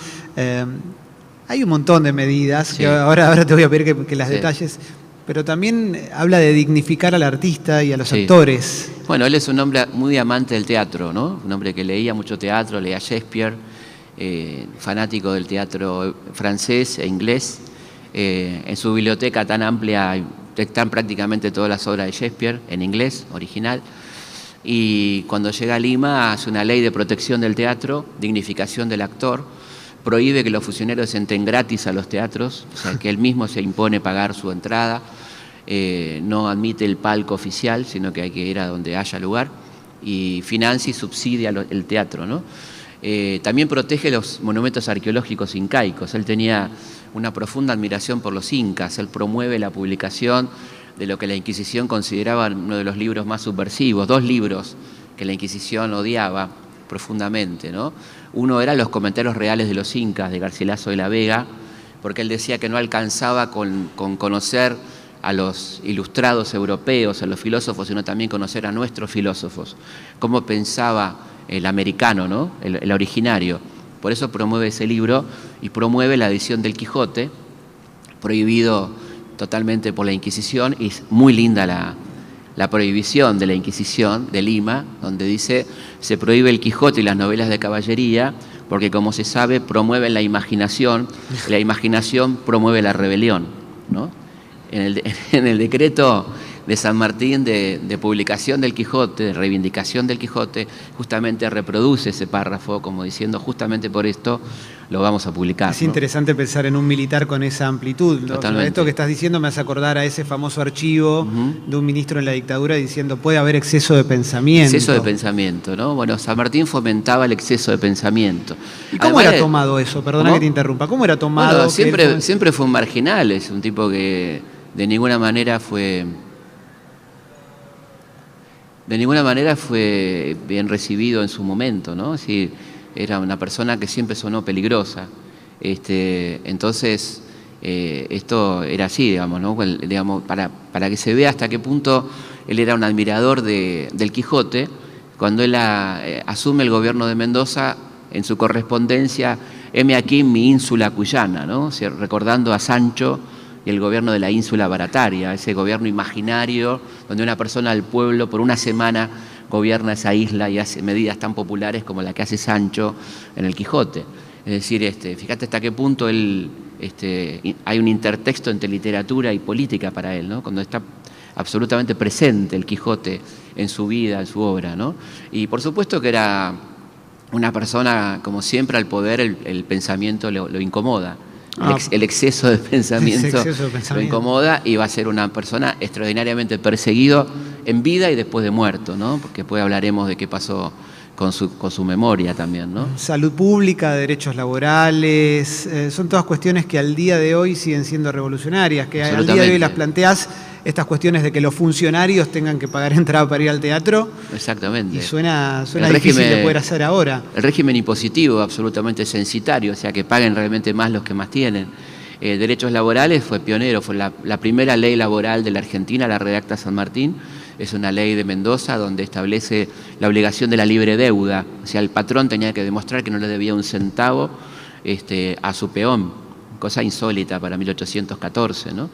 Hay un montón de medidas, Sí. que ahora te voy a pedir que las Sí. detalles, pero también habla de dignificar al artista y a los Sí. actores. Bueno, él es un hombre muy amante del teatro, ¿no? Un hombre que leía mucho teatro, leía Shakespeare, fanático del teatro francés e inglés. En su biblioteca tan amplia están prácticamente todas las obras de Shakespeare en inglés, original. Y cuando llega a Lima hace una ley de protección del teatro, dignificación del actor, prohíbe que los funcionarios entren gratis a los teatros, o sea, que él mismo se impone pagar su entrada, no admite el palco oficial, sino que hay que ir a donde haya lugar, y financia y subsidia el teatro, ¿no? También protege los monumentos arqueológicos incaicos. Él tenía una profunda admiración por los incas. Él promueve la publicación de lo que la Inquisición consideraba uno de los libros más subversivos, 2 libros que la Inquisición odiaba profundamente, ¿no? Uno era Los comentarios reales de los incas, de Garcilaso de la Vega, porque él decía que no alcanzaba con conocer a los ilustrados europeos, a los filósofos, sino también conocer a nuestros filósofos, cómo pensaba el americano, ¿no? El originario. Por eso promueve ese libro y promueve la edición del Quijote, prohibido totalmente por la Inquisición, y es muy linda la prohibición de la Inquisición de Lima, donde dice: se prohíbe el Quijote y las novelas de caballería porque, como se sabe, promueven la imaginación, y la imaginación promueve la rebelión, ¿no? En el decreto de San Martín de publicación del Quijote, de reivindicación del Quijote, justamente reproduce ese párrafo como diciendo: justamente por esto lo vamos a publicar. Es interesante pensar en un militar con esa amplitud, ¿no? Totalmente. Esto que estás diciendo me hace acordar a ese famoso archivo de un ministro en la dictadura diciendo: puede haber exceso de pensamiento. Exceso de pensamiento, ¿no? Bueno, San Martín fomentaba el exceso de pensamiento. ¿Y cómo Además, era tomado eso? Perdona ¿cómo? que te interrumpa. ¿Cómo era tomado? Bueno, siempre fue un marginal, es un tipo que de ninguna manera fue bien recibido en su momento, ¿no? Es decir, era una persona que siempre sonó peligrosa. Entonces, esto era así, digamos, ¿no? Digamos, para que se vea hasta qué punto él era un admirador del Quijote. Cuando él asume el gobierno de Mendoza, en su correspondencia: heme aquí mi ínsula cuyana, ¿no? O sea, recordando a Sancho y el gobierno de la ínsula Barataria, ese gobierno imaginario donde una persona del pueblo por una semana gobierna esa isla y hace medidas tan populares como la que hace Sancho en el Quijote. Es decir, fíjate hasta qué punto hay un intertexto entre literatura y política para él, ¿no? Cuando está absolutamente presente el Quijote en su vida, en su obra, ¿no? Y por supuesto que era una persona, como siempre, al poder el pensamiento lo incomoda. El exceso de pensamiento lo incomoda, y va a ser una persona extraordinariamente perseguido en vida y después de muerto, ¿no? Porque después hablaremos de qué pasó con su memoria también, ¿no? Salud pública, derechos laborales, son todas cuestiones que al día de hoy siguen siendo revolucionarias, que al día de hoy las planteás, estas cuestiones de que los funcionarios tengan que pagar entrada para ir al teatro. Exactamente. Y suena difícil de poder hacer ahora. El régimen impositivo absolutamente censitario, o sea, que paguen realmente más los que más tienen. Derechos laborales fue pionero, fue la primera ley laboral de la Argentina, la redacta San Martín. Es una ley de Mendoza donde establece la obligación de la libre deuda. O sea, el patrón tenía que demostrar que no le debía un centavo a su peón, cosa insólita para 1814, ¿no?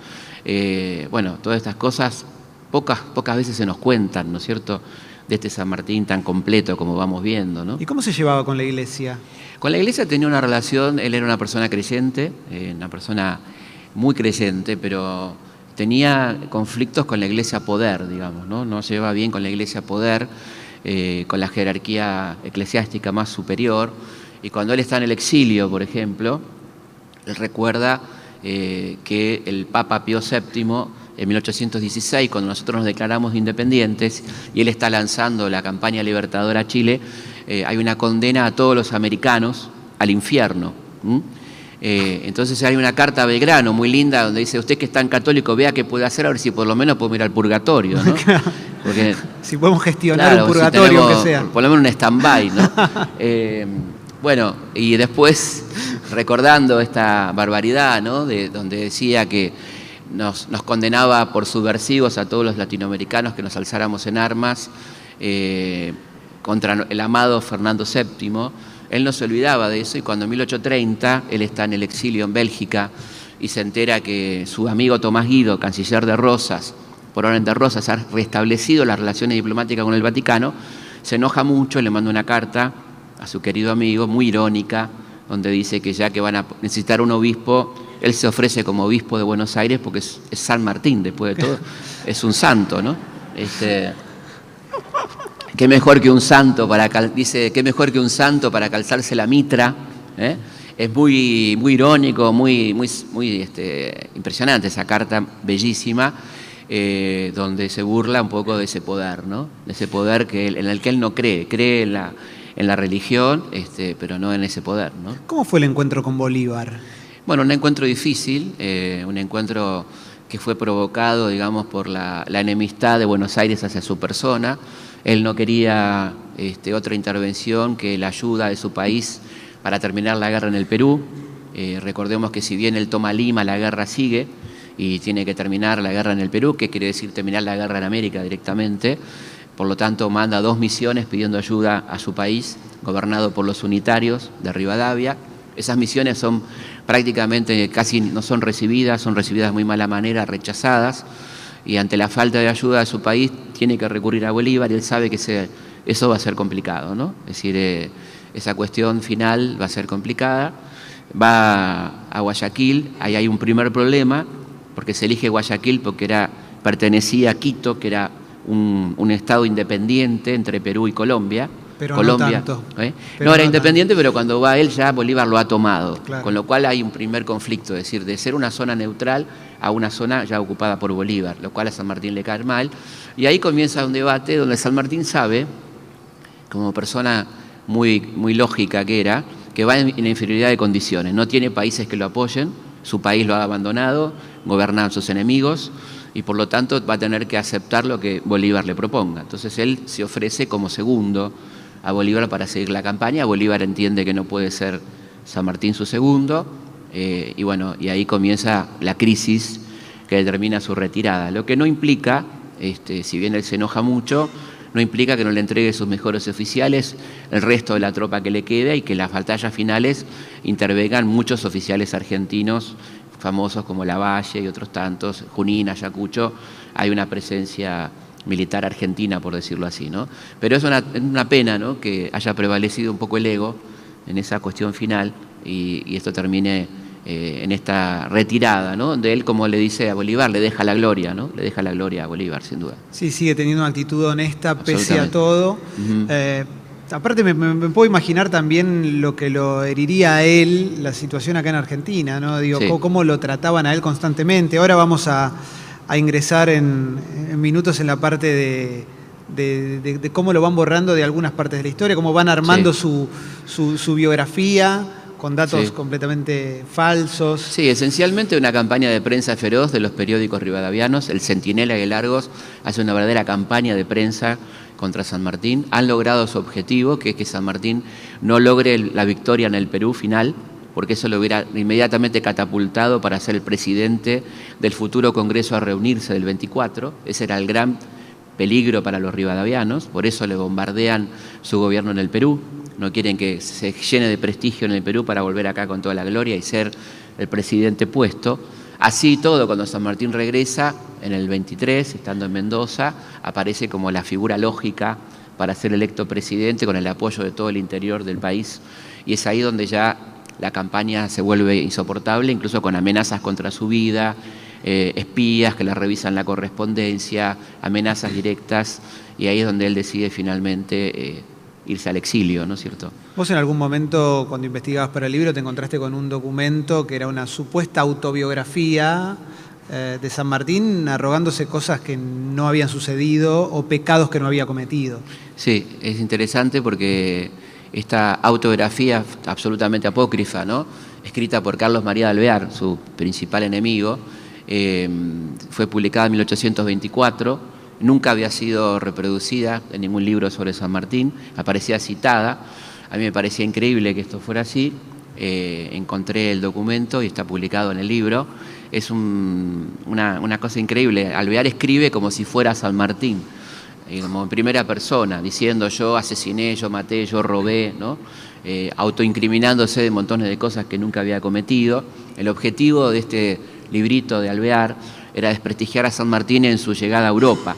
Bueno, todas estas cosas pocas veces se nos cuentan, ¿no es cierto?, de este San Martín tan completo como vamos viendo, ¿no? ¿Y cómo se llevaba con la iglesia? Con la iglesia tenía una relación, él era una persona creyente, una persona muy creyente, pero tenía conflictos con la iglesia poder, digamos, ¿no? No se llevaba bien con la iglesia poder, con la jerarquía eclesiástica más superior. Y cuando él está en el exilio, por ejemplo, él recuerda que el Papa Pío VII, en 1816, cuando nosotros nos declaramos independientes y él está lanzando la campaña libertadora a Chile, hay una condena a todos los americanos al infierno. Entonces hay una carta a Belgrano muy linda donde dice: usted que es tan católico, vea qué puede hacer, a ver si por lo menos podemos ir al purgatorio, ¿no? Porque, si podemos gestionar un purgatorio, si tenemos, aunque sea. Por lo menos un stand-by, ¿no? Bueno, y después, recordando esta barbaridad, ¿no?, donde decía que nos condenaba por subversivos a todos los latinoamericanos que nos alzáramos en armas, contra el amado Fernando VII, él no se olvidaba de eso, y cuando en 1830 él está en el exilio en Bélgica y se entera que su amigo Tomás Guido, canciller de Rosas, por orden de Rosas, ha restablecido las relaciones diplomáticas con el Vaticano, se enoja mucho, le manda una carta a su querido amigo, muy irónica, donde dice que ya que van a necesitar un obispo, él se ofrece como obispo de Buenos Aires porque es San Martín, después de todo, es un santo, ¿no? Qué mejor que un santo dice, qué mejor que un santo para calzarse la mitra, ¿eh? Es muy, muy irónico, muy impresionante esa carta, bellísima, donde se burla un poco de ese poder, ¿no? De ese poder en el que él no cree en la religión, pero no en ese poder, ¿no? ¿Cómo fue el encuentro con Bolívar? Bueno, un encuentro difícil, un encuentro que fue provocado, digamos, por la enemistad de Buenos Aires hacia su persona. Él no quería otra intervención que la ayuda de su país para terminar la guerra en el Perú. Recordemos que si bien él toma Lima, la guerra sigue y tiene que terminar la guerra en el Perú, que quiere decir terminar la guerra en América directamente. Por lo tanto, manda 2 misiones pidiendo ayuda a su país, gobernado por los unitarios de Rivadavia. Esas misiones son prácticamente casi no son recibidas de muy mala manera, rechazadas, y ante la falta de ayuda de su país tiene que recurrir a Bolívar y él sabe que eso va a ser complicado, ¿no? Es decir, esa cuestión final va a ser complicada. Va a Guayaquil, ahí hay un primer problema, porque se elige Guayaquil porque pertenecía a Quito, que era un estado independiente entre Perú y Colombia. Pero Colombia, no tanto. No era independiente, pero cuando va él ya Bolívar lo ha tomado. Claro. Con lo cual hay un primer conflicto, es decir, de ser una zona neutral a una zona ya ocupada por Bolívar, lo cual a San Martín le cae mal. Y ahí comienza un debate donde San Martín sabe, como persona muy, muy lógica que era, que va en inferioridad de condiciones. No tiene países que lo apoyen, su país lo ha abandonado, gobiernan sus enemigos, y por lo tanto va a tener que aceptar lo que Bolívar le proponga. Entonces él se ofrece como segundo a Bolívar para seguir la campaña. Bolívar entiende que no puede ser San Martín su segundo, y bueno, y ahí comienza la crisis que determina su retirada. Lo que no implica, si bien él se enoja mucho, no implica que no le entregue sus mejores oficiales, el resto de la tropa que le queda, y que en las batallas finales intervengan muchos oficiales argentinos famosos como Lavalle y otros tantos, Junín, Ayacucho. Hay una presencia militar argentina, por decirlo así, ¿no? Pero es una pena, ¿no?, que haya prevalecido un poco el ego en esa cuestión final y esto termine en esta retirada, ¿no?, donde él, como le dice a Bolívar, le deja la gloria, ¿no? Le deja la gloria a Bolívar, sin duda. Sí, sigue teniendo una actitud honesta pese a todo. Aparte me puedo imaginar también lo que lo heriría a él la situación acá en Argentina, ¿no? Digo, sí, cómo lo trataban a él constantemente. Ahora vamos a ingresar en minutos en la parte de cómo lo van borrando de algunas partes de la historia, cómo van armando su biografía con datos completamente falsos. Sí, esencialmente una campaña de prensa feroz de los periódicos rivadavianos. El Centinela y el Argos hace una verdadera campaña de prensa contra San Martín. Han logrado su objetivo, que es que San Martín no logre la victoria en el Perú final, porque eso lo hubiera inmediatamente catapultado para ser el presidente del futuro Congreso a reunirse del 24. Ese era el gran peligro para los rivadavianos, por eso le bombardean su gobierno en el Perú. No quieren que se llene de prestigio en el Perú para volver acá con toda la gloria y ser el presidente puesto. Así todo, cuando San Martín regresa en el 23, estando en Mendoza, aparece como la figura lógica para ser electo presidente con el apoyo de todo el interior del país. Y es ahí donde ya la campaña se vuelve insoportable, incluso con amenazas contra su vida, espías que le revisan la correspondencia, amenazas directas, y ahí es donde él decide finalmente irse al exilio, ¿no es cierto? Vos en algún momento, cuando investigabas para el libro, te encontraste con un documento que era una supuesta autobiografía de San Martín, arrogándose cosas que no habían sucedido o pecados que no había cometido. Sí, es interesante porque esta autobiografía absolutamente apócrifa, ¿no?, escrita por Carlos María de Alvear, su principal enemigo, fue publicada en 1824, nunca había sido reproducida en ningún libro sobre San Martín, aparecía citada. A mí me parecía increíble que esto fuera así. Encontré el documento y está publicado en el libro. Es una cosa increíble. Alvear escribe como si fuera San Martín. como en primera persona, diciendo yo asesiné, yo maté, yo robé, ¿no? Autoincriminándose de montones de cosas que nunca había cometido. El objetivo de este librito de Alvear era desprestigiar a San Martín en su llegada a Europa,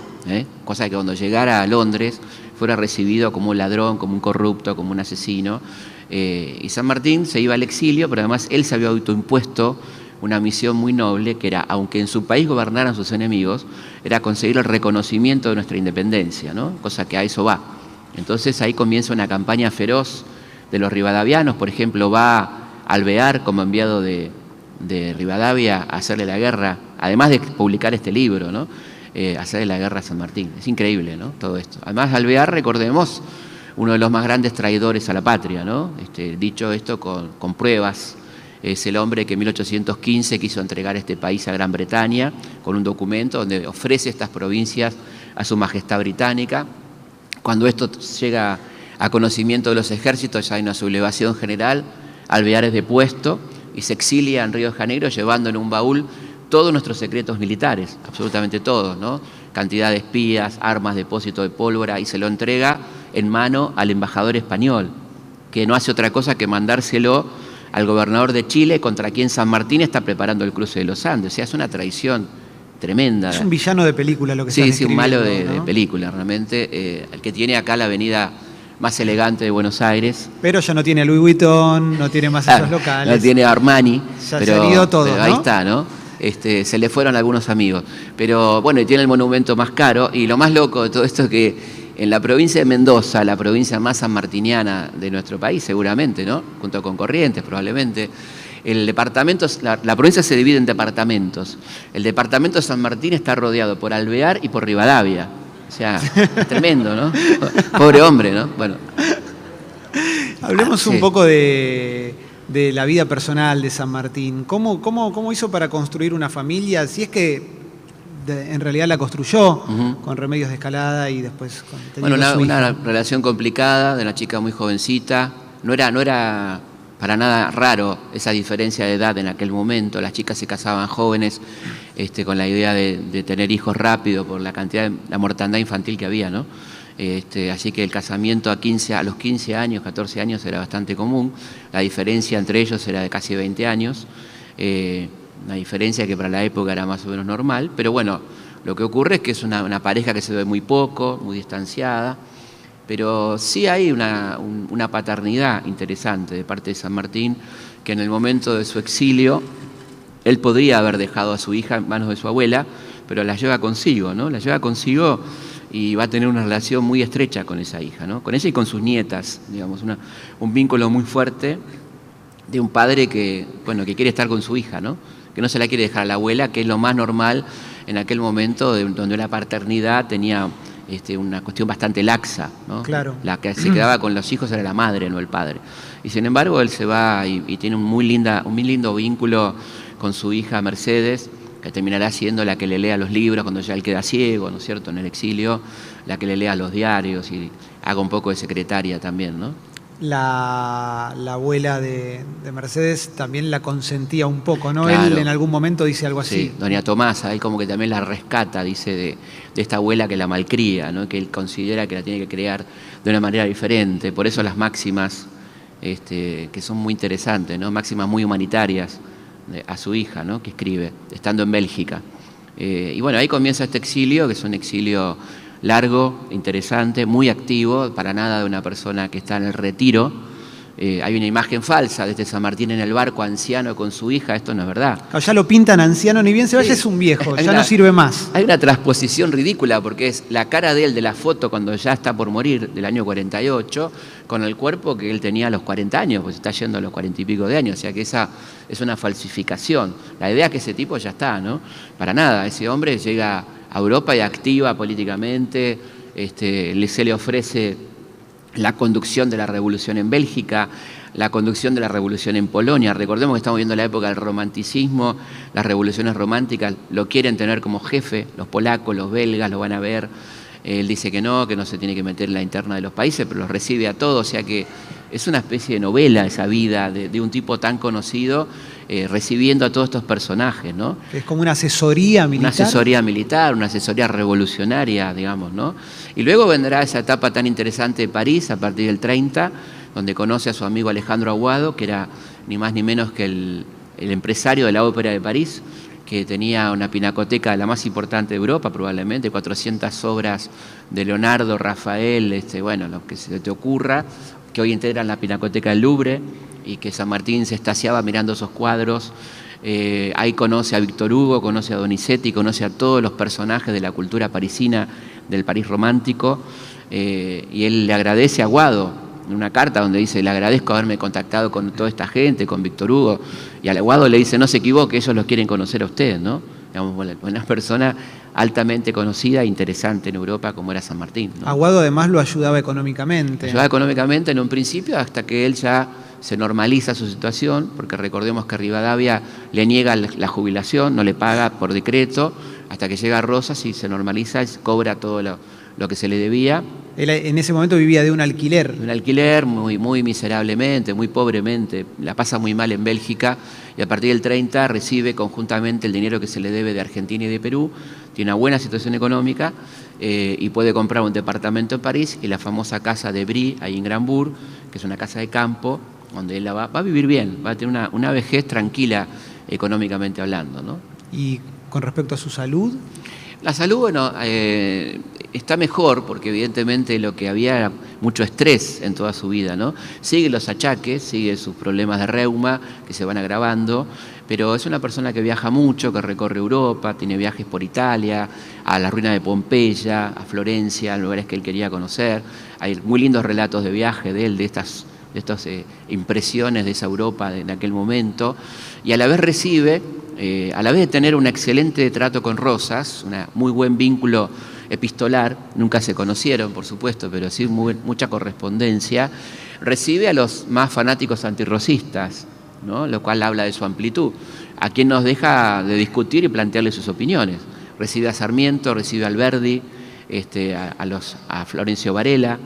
cosa que cuando llegara a Londres fuera recibido como un ladrón, como un corrupto, como un asesino. Y San Martín se iba al exilio, pero además él se había autoimpuesto una misión muy noble, que era, aunque en su país gobernaran sus enemigos, era conseguir el reconocimiento de nuestra independencia, ¿no? Cosa que a eso va. Entonces ahí comienza una campaña feroz de los rivadavianos. Por ejemplo, va Alvear como enviado de Rivadavia a hacerle la guerra, además de publicar este libro, ¿no? Hacerle la guerra a San Martín. Es increíble, ¿no? Todo esto. Además, Alvear, recordemos, uno de los más grandes traidores a la patria, ¿no? Dicho esto con pruebas, es el hombre que en 1815 quiso entregar este país a Gran Bretaña con un documento donde ofrece estas provincias a su majestad británica. Cuando esto llega a conocimiento de los ejércitos, ya hay una sublevación general, Alvear es depuesto y se exilia en Río de Janeiro llevando en un baúl todos nuestros secretos militares, absolutamente todos, ¿no? Cantidad de espías, armas, depósito de pólvora, y se lo entrega en mano al embajador español, que no hace otra cosa que mandárselo al gobernador de Chile, contra quien San Martín está preparando el cruce de los Andes. O sea, es una traición tremenda. Es un villano de película lo que sí, estás sí, un malo ¿no? de película, realmente. El que tiene acá la avenida más elegante de Buenos Aires. Pero ya no tiene Louis Vuitton, no tiene más esos locales. No tiene Armani. Ya se ha ido todo, pero ahí está, ¿no? Se le fueron algunos amigos. Pero bueno, y tiene el monumento más caro. Y lo más loco de todo esto es que en la provincia de Mendoza, la provincia más sanmartiniana de nuestro país, seguramente, ¿no? Junto con Corrientes, probablemente. El departamento, la provincia se divide en departamentos. El departamento de San Martín está rodeado por Alvear y por Rivadavia. O sea, es tremendo, ¿no? Pobre hombre, ¿no? Bueno. Hablemos un poco de la vida personal de San Martín. ¿Cómo hizo para construir una familia? Si es que en realidad la construyó con Remedios de Escalada y después con una relación complicada, de una chica muy jovencita. No era para nada raro esa diferencia de edad en aquel momento. Las chicas se casaban jóvenes con la idea de tener hijos rápido por la cantidad la mortandad infantil que había, ¿no? Así que el casamiento a los 15 años, 14 años era bastante común. La diferencia entre ellos era de casi 20 años. Una diferencia que para la época era más o menos normal, pero bueno, lo que ocurre es que es una pareja que se ve muy poco, muy distanciada, pero sí hay una paternidad interesante de parte de San Martín, que en el momento de su exilio, él podría haber dejado a su hija en manos de su abuela, pero la lleva consigo, ¿no? La lleva consigo y va a tener una relación muy estrecha con esa hija, ¿no? Con ella y con sus nietas, digamos, un vínculo muy fuerte de un padre que quiere estar con su hija, ¿no? Que no se la quiere dejar a la abuela, que es lo más normal en aquel momento, donde la paternidad tenía una cuestión bastante laxa, ¿no? Claro. La que se quedaba con los hijos era la madre, no el padre. Y sin embargo, él se va y tiene un muy lindo vínculo con su hija Mercedes, que terminará siendo la que le lea los libros cuando ya él queda ciego, ¿no es cierto?, en el exilio, la que le lea los diarios y haga un poco de secretaria también, ¿no? La abuela de Mercedes también la consentía un poco, ¿no? Claro. Él en algún momento dice algo así. Sí, doña Tomasa, él como que también la rescata, dice, de esta abuela que la malcría, ¿no? Que él considera que la tiene que criar de una manera diferente. Por eso las máximas, que son muy interesantes, ¿no? Máximas muy humanitarias a su hija, ¿no? Que escribe, estando en Bélgica. Y bueno, ahí comienza este exilio, que es un exilio largo, interesante, muy activo, para nada de una persona que está en el retiro. Hay una imagen falsa de este San Martín en el barco, anciano con su hija, esto no es verdad. Ya lo pintan anciano, ni bien se vaya, es un viejo, ya no sirve más. Hay una transposición ridícula, porque es la cara de él de la foto cuando ya está por morir, del año 48, con el cuerpo que él tenía a los 40 años, pues está yendo a los 40 y pico de años, o sea que esa es una falsificación. La idea es que ese tipo ya está, ¿no? Para nada, ese hombre llega a Europa y activa políticamente, se le ofrece la conducción de la revolución en Bélgica, la conducción de la revolución en Polonia. Recordemos que estamos viendo la época del romanticismo, las revoluciones románticas lo quieren tener como jefe, los polacos, los belgas lo van a ver, Él dice que no se tiene que meter en la interna de los países, pero los recibe a todos, o sea que es una especie de novela esa vida de un tipo tan conocido recibiendo a todos estos personajes, ¿no? Es como una asesoría militar. Una asesoría militar, una asesoría revolucionaria, digamos, ¿no? Y luego vendrá esa etapa tan interesante de París a partir del 30, donde conoce a su amigo Alejandro Aguado, que era ni más ni menos que el empresario de la Ópera de París, que tenía una pinacoteca la más importante de Europa, probablemente, 400 obras de Leonardo, Rafael, bueno, lo que se te ocurra, que hoy integran la pinacoteca del Louvre, y que San Martín se extasiaba mirando esos cuadros. Ahí conoce a Víctor Hugo, conoce a Donizetti, conoce a todos los personajes de la cultura parisina, del París romántico, y él le agradece a Aguado, en una carta donde dice, le agradezco haberme contactado con toda esta gente, con Víctor Hugo, y a Aguado le dice, no se equivoque, ellos los quieren conocer a usted, ¿no? Digamos, una persona altamente conocida e interesante en Europa como era San Martín, ¿no? Aguado además lo ayudaba económicamente. Ayudaba económicamente en un principio hasta que él ya se normaliza su situación, porque recordemos que Rivadavia le niega la jubilación, no le paga por decreto, hasta que llega Rosas y se normaliza, cobra todo lo que se le debía. Él en ese momento vivía de un alquiler. De un alquiler muy miserablemente, muy pobremente, la pasa muy mal en Bélgica, y a partir del 30 recibe conjuntamente el dinero que se le debe de Argentina y de Perú, tiene una buena situación económica y puede comprar un departamento en París y la famosa casa de Brie, ahí en Granbourg, que es una casa de campo, donde él va a vivir bien, va a tener una vejez tranquila económicamente hablando, ¿no? ¿Y con respecto a su salud? La salud, bueno, está mejor porque evidentemente lo que había era mucho estrés en toda su vida, ¿no? Sigue los achaques, sigue sus problemas de reuma que se van agravando, pero es una persona que viaja mucho, que recorre Europa, tiene viajes por Italia, a la ruina de Pompeya, a Florencia, lugares que él quería conocer. Hay muy lindos relatos de viaje de él, de estas impresiones de esa Europa en aquel momento, y a la vez recibe, a la vez de tener un excelente trato con Rosas, un muy buen vínculo epistolar, nunca se conocieron, por supuesto, pero sí mucha correspondencia, recibe a los más fanáticos antirrosistas, ¿no? Lo cual habla de su amplitud, a quien nos deja de discutir y plantearle sus opiniones. Recibe a Sarmiento, recibe a Alberdi, a Florencio Varela,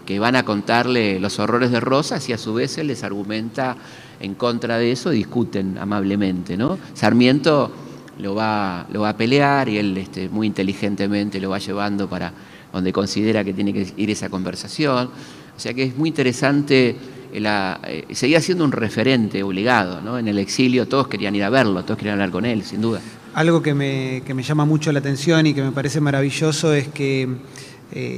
que van a contarle los horrores de Rosas y a su vez él les argumenta en contra de eso, discuten amablemente, ¿no? Sarmiento lo va a pelear y él muy inteligentemente lo va llevando para donde considera que tiene que ir esa conversación. O sea que es muy interesante, seguía siendo un referente obligado, ¿no? En el exilio todos querían ir a verlo, todos querían hablar con él, sin duda. Algo que me llama mucho la atención y que me parece maravilloso es que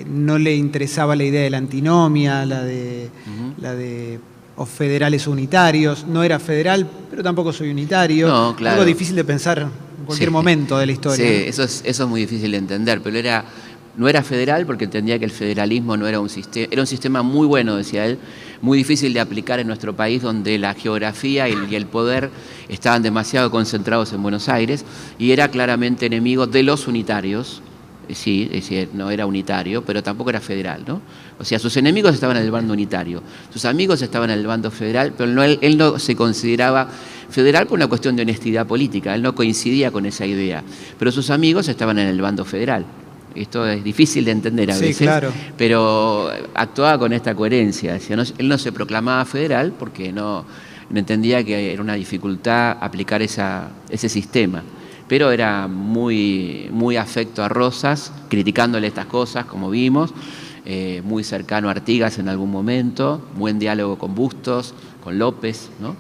no le interesaba la idea de la antinomia, la de o federales o unitarios. No era federal, pero tampoco soy unitario. No, claro. Algo difícil de pensar en cualquier momento de la historia. Sí, eso es muy difícil de entender, pero no era federal porque entendía que el federalismo no era un sistema, era un sistema muy bueno, decía él, muy difícil de aplicar en nuestro país donde la geografía y el poder estaban demasiado concentrados en Buenos Aires, y era claramente enemigo de los unitarios. Sí, es decir, no era unitario, pero tampoco era federal, ¿no? O sea, sus enemigos estaban en el bando unitario, sus amigos estaban en el bando federal, pero él no se consideraba federal por una cuestión de honestidad política, él no coincidía con esa idea, pero sus amigos estaban en el bando federal. Esto es difícil de entender a veces, claro. Pero actuaba con esta coherencia. Decía, él no se proclamaba federal porque no entendía que era una dificultad aplicar ese sistema. Pero era muy afecto a Rosas, criticándole estas cosas, como vimos, muy cercano a Artigas en algún momento, buen diálogo con Bustos, con López, ¿no?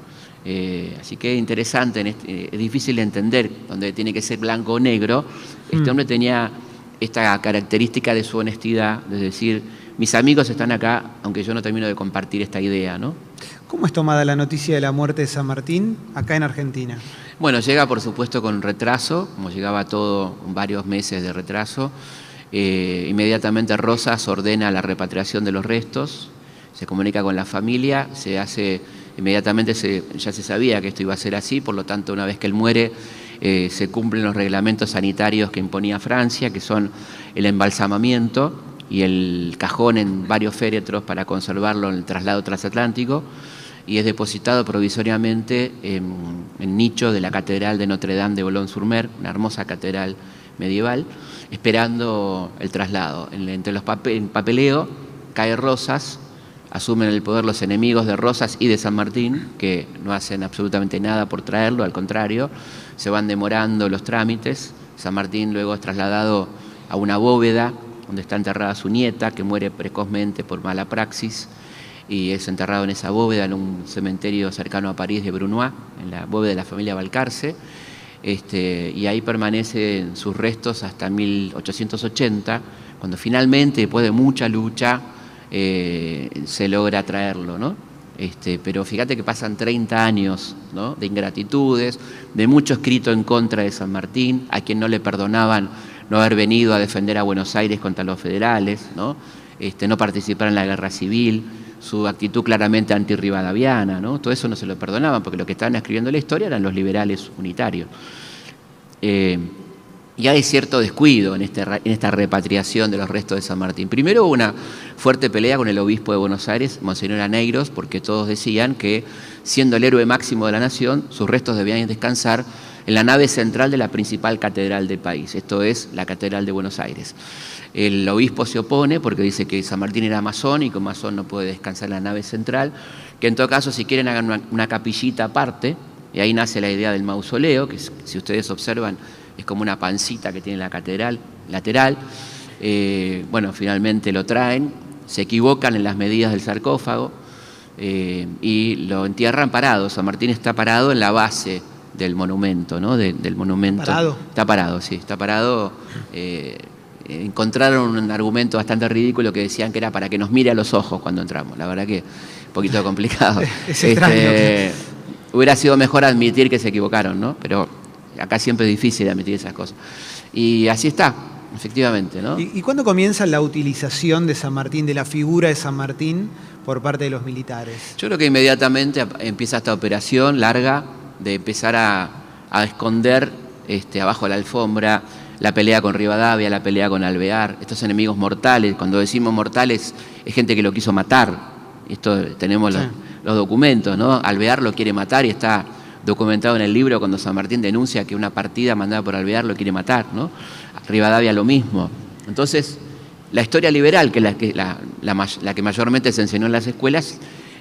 Así que interesante, es difícil de entender, donde tiene que ser blanco o negro. Este hombre tenía esta característica de su honestidad, de decir, mis amigos están acá, aunque yo no termino de compartir esta idea, ¿no? ¿Cómo es tomada la noticia de la muerte de San Martín acá en Argentina? Bueno, llega por supuesto con retraso, como llegaba todo, varios meses de retraso. Inmediatamente Rosas ordena la repatriación de los restos, se comunica con la familia, inmediatamente ya se sabía que esto iba a ser así, por lo tanto una vez que él muere se cumplen los reglamentos sanitarios que imponía Francia, que son el embalsamamiento y el cajón en varios féretros para conservarlo en el traslado transatlántico, y es depositado provisoriamente en nicho de la Catedral de Notre Dame de Boulogne-sur-Mer, una hermosa catedral medieval, esperando el traslado. Entre los papeleo cae Rosas, asumen el poder los enemigos de Rosas y de San Martín, que no hacen absolutamente nada por traerlo, al contrario, se van demorando los trámites. San Martín luego es trasladado a una bóveda donde está enterrada su nieta, que muere precozmente por mala praxis, y es enterrado en esa bóveda en un cementerio cercano a París de Brunois, en la bóveda de la familia Balcarce, y ahí permanecen sus restos hasta 1880, cuando finalmente, después de mucha lucha, se logra traerlo, ¿no? Pero fíjate que pasan 30 años, ¿no?, de ingratitudes, de mucho escrito en contra de San Martín, a quien no le perdonaban no haber venido a defender a Buenos Aires contra los federales, ¿no? No participar en la guerra civil, su actitud claramente antirrivadaviana, ¿no? Todo eso no se lo perdonaban, porque lo que estaban escribiendo la historia eran los liberales unitarios. Y hay cierto descuido en esta repatriación de los restos de San Martín. Primero hubo una fuerte pelea con el obispo de Buenos Aires, Monseñor Aneiros, porque todos decían que, siendo el héroe máximo de la nación, sus restos debían descansar en la nave central de la principal catedral del país, esto es, la Catedral de Buenos Aires. El obispo se opone porque dice que San Martín era masón y que un masón no puede descansar en la nave central, que en todo caso, si quieren, hagan una capillita aparte, y ahí nace la idea del mausoleo, que si ustedes observan es como una pancita que tiene la catedral lateral. Bueno, finalmente lo traen, se equivocan en las medidas del sarcófago y lo entierran parado. San Martín está parado en la base del monumento, ¿no? Del monumento. ¿Parado? Está parado, sí, está parado. Encontraron un argumento bastante ridículo que decían que era para que nos mire a los ojos cuando entramos. La verdad que un poquito complicado. Es extraño. Hubiera sido mejor admitir que se equivocaron, ¿no? Pero acá siempre es difícil admitir esas cosas. Y así está, efectivamente, ¿no? ¿Y cuándo comienza la utilización de San Martín, de la figura de San Martín, por parte de los militares? Yo creo que inmediatamente empieza esta operación larga de empezar a esconder abajo de la alfombra la pelea con Rivadavia, la pelea con Alvear, estos enemigos mortales. Cuando decimos mortales, es gente que lo quiso matar. Esto tenemos los documentos, ¿no? Alvear lo quiere matar y está documentado en el libro cuando San Martín denuncia que una partida mandada por Alvear lo quiere matar, ¿no? Rivadavia lo mismo. Entonces, la historia liberal, que es la que mayormente se enseñó en las escuelas,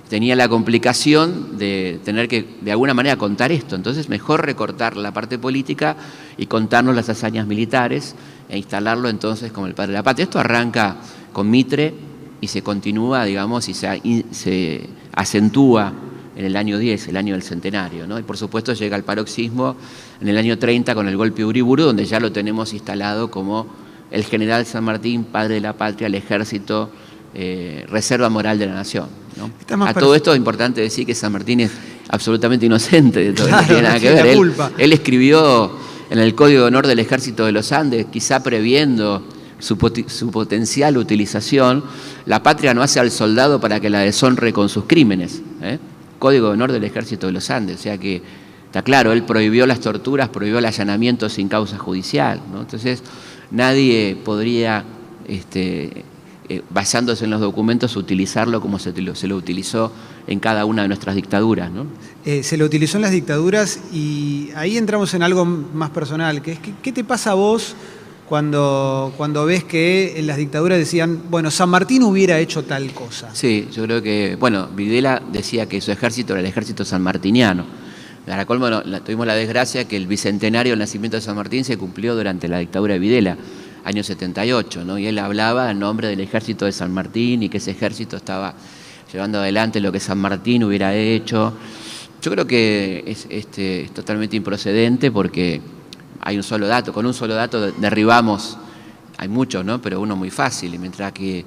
tenía la complicación de tener que, de alguna manera, contar esto. Entonces, mejor recortar la parte política y contarnos las hazañas militares e instalarlo entonces como el padre de la patria. Esto arranca con Mitre y se continúa, digamos, y se acentúa en el año 10, el año del centenario, ¿no? Y por supuesto llega al paroxismo en el año 30 con el golpe de Uriburu, donde ya lo tenemos instalado como el general San Martín, padre de la patria, el ejército, reserva moral de la nación, ¿no? A todo esto es importante decir que San Martín es absolutamente inocente de todo, no tiene nada que ver. Él escribió en el Código de Honor del Ejército de los Andes, quizá previendo su potencial utilización: la patria no hace al soldado para que la deshonre con sus crímenes, Código de Honor del Ejército de los Andes. O sea que está claro, él prohibió las torturas, prohibió el allanamiento sin causa judicial, ¿no? Entonces nadie podría, basándose en los documentos, utilizarlo como se lo utilizó en cada una de nuestras dictaduras, ¿no? Se lo utilizó en las dictaduras y ahí entramos en algo más personal, que es ¿qué te pasa a vos cuando ves que en las dictaduras decían, bueno, San Martín hubiera hecho tal cosa? Sí, yo creo que, bueno, Videla decía que su ejército era el ejército sanmartiniano. Para colmo, tuvimos la desgracia que el bicentenario del nacimiento de San Martín se cumplió durante la dictadura de Videla, año 78, ¿no? Y él hablaba en nombre del ejército de San Martín y que ese ejército estaba llevando adelante lo que San Martín hubiera hecho. Yo creo que es totalmente improcedente, porque hay un solo dato, con un solo dato derribamos, hay muchos, ¿no? Pero uno muy fácil, y mientras que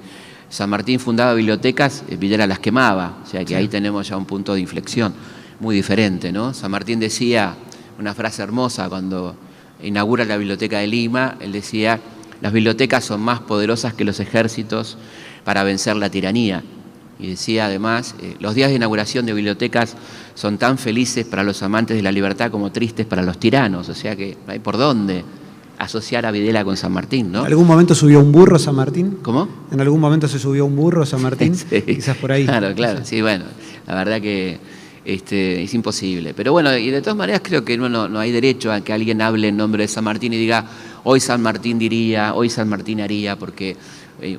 San Martín fundaba bibliotecas, Videla las quemaba, o sea que ahí tenemos ya un punto de inflexión muy diferente, ¿no? San Martín decía una frase hermosa cuando inaugura la Biblioteca de Lima. Él decía: las bibliotecas son más poderosas que los ejércitos para vencer la tiranía. Y decía además, los días de inauguración de bibliotecas son tan felices para los amantes de la libertad como tristes para los tiranos. O sea que no hay por dónde asociar a Videla con San Martín, ¿no? ¿En algún momento subió un burro San Martín? ¿Cómo? ¿En algún momento se subió un burro San Martín? Sí. Quizás por ahí. Claro, sí, bueno, la verdad que es imposible. Pero bueno, y de todas maneras creo que no hay derecho a que alguien hable en nombre de San Martín y diga, hoy San Martín diría, hoy San Martín haría, porque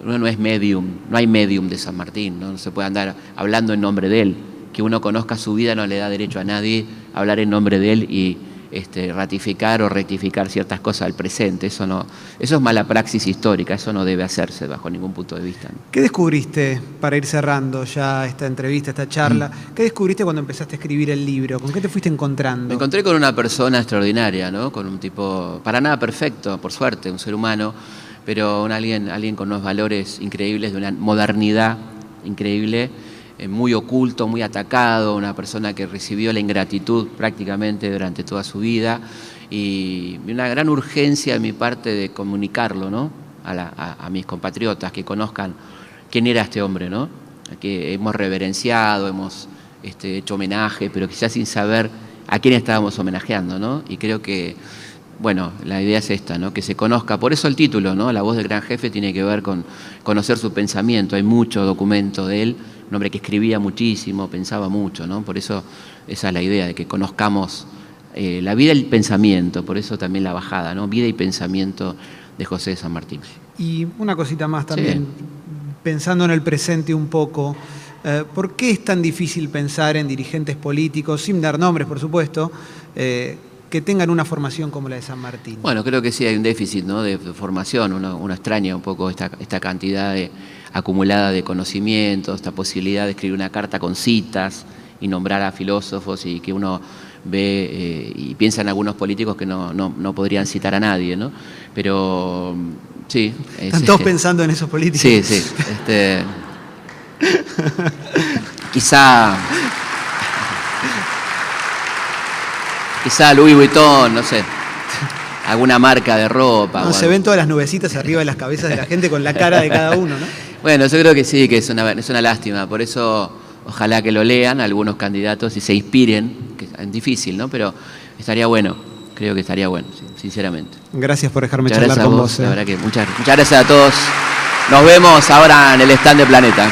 uno no es medium, no hay medium de San Martín, no se puede andar hablando en nombre de él. Que uno conozca su vida no le da derecho a nadie a hablar en nombre de él y ratificar o rectificar ciertas cosas del presente. Eso es mala praxis histórica, eso no debe hacerse bajo ningún punto de vista, ¿no? ¿Qué descubriste, para ir cerrando ya esta entrevista, esta charla, qué descubriste cuando empezaste a escribir el libro? ¿Con qué te fuiste encontrando? Me encontré con una persona extraordinaria, ¿no? Con un tipo, para nada perfecto, por suerte, un ser humano, pero alguien con unos valores increíbles, de una modernidad increíble, muy oculto, muy atacado, una persona que recibió la ingratitud prácticamente durante toda su vida y una gran urgencia de mi parte de comunicarlo, ¿no? a mis compatriotas, que conozcan quién era este hombre, ¿no? Que hemos reverenciado, hemos hecho homenaje, pero quizás sin saber a quién estábamos homenajeando, ¿no? Y creo que, bueno, la idea es esta, ¿no? Que se conozca, por eso el título, ¿no? La voz del gran jefe tiene que ver con conocer su pensamiento, hay mucho documento de él, un hombre que escribía muchísimo, pensaba mucho, ¿no? Por eso esa es la idea, de que conozcamos la vida y el pensamiento, por eso también la bajada, ¿no? Vida y pensamiento de José de San Martín. Y una cosita más también, pensando en el presente un poco, ¿por qué es tan difícil pensar en dirigentes políticos, sin dar nombres, por supuesto, que tengan una formación como la de San Martín? Bueno, creo que sí hay un déficit, ¿no? de formación, uno extraña un poco esta cantidad acumulada de conocimientos, esta posibilidad de escribir una carta con citas y nombrar a filósofos, y que uno ve y piensa en algunos políticos que no podrían citar a nadie, ¿no? Pero sí. ¿Están todos pensando en esos políticos? Sí, sí. Quizá Louis Vuitton, no sé, alguna marca de ropa. No, se ven todas las nubecitas arriba de las cabezas de la gente con la cara de cada uno, ¿no? Bueno, yo creo que sí, que es una lástima. Por eso, ojalá que lo lean algunos candidatos y se inspiren, que es difícil, ¿no? Pero estaría bueno, creo que estaría bueno, sinceramente. Gracias por dejarme charlar con vos. La verdad que muchas gracias a todos. Nos vemos ahora en el stand de Planeta.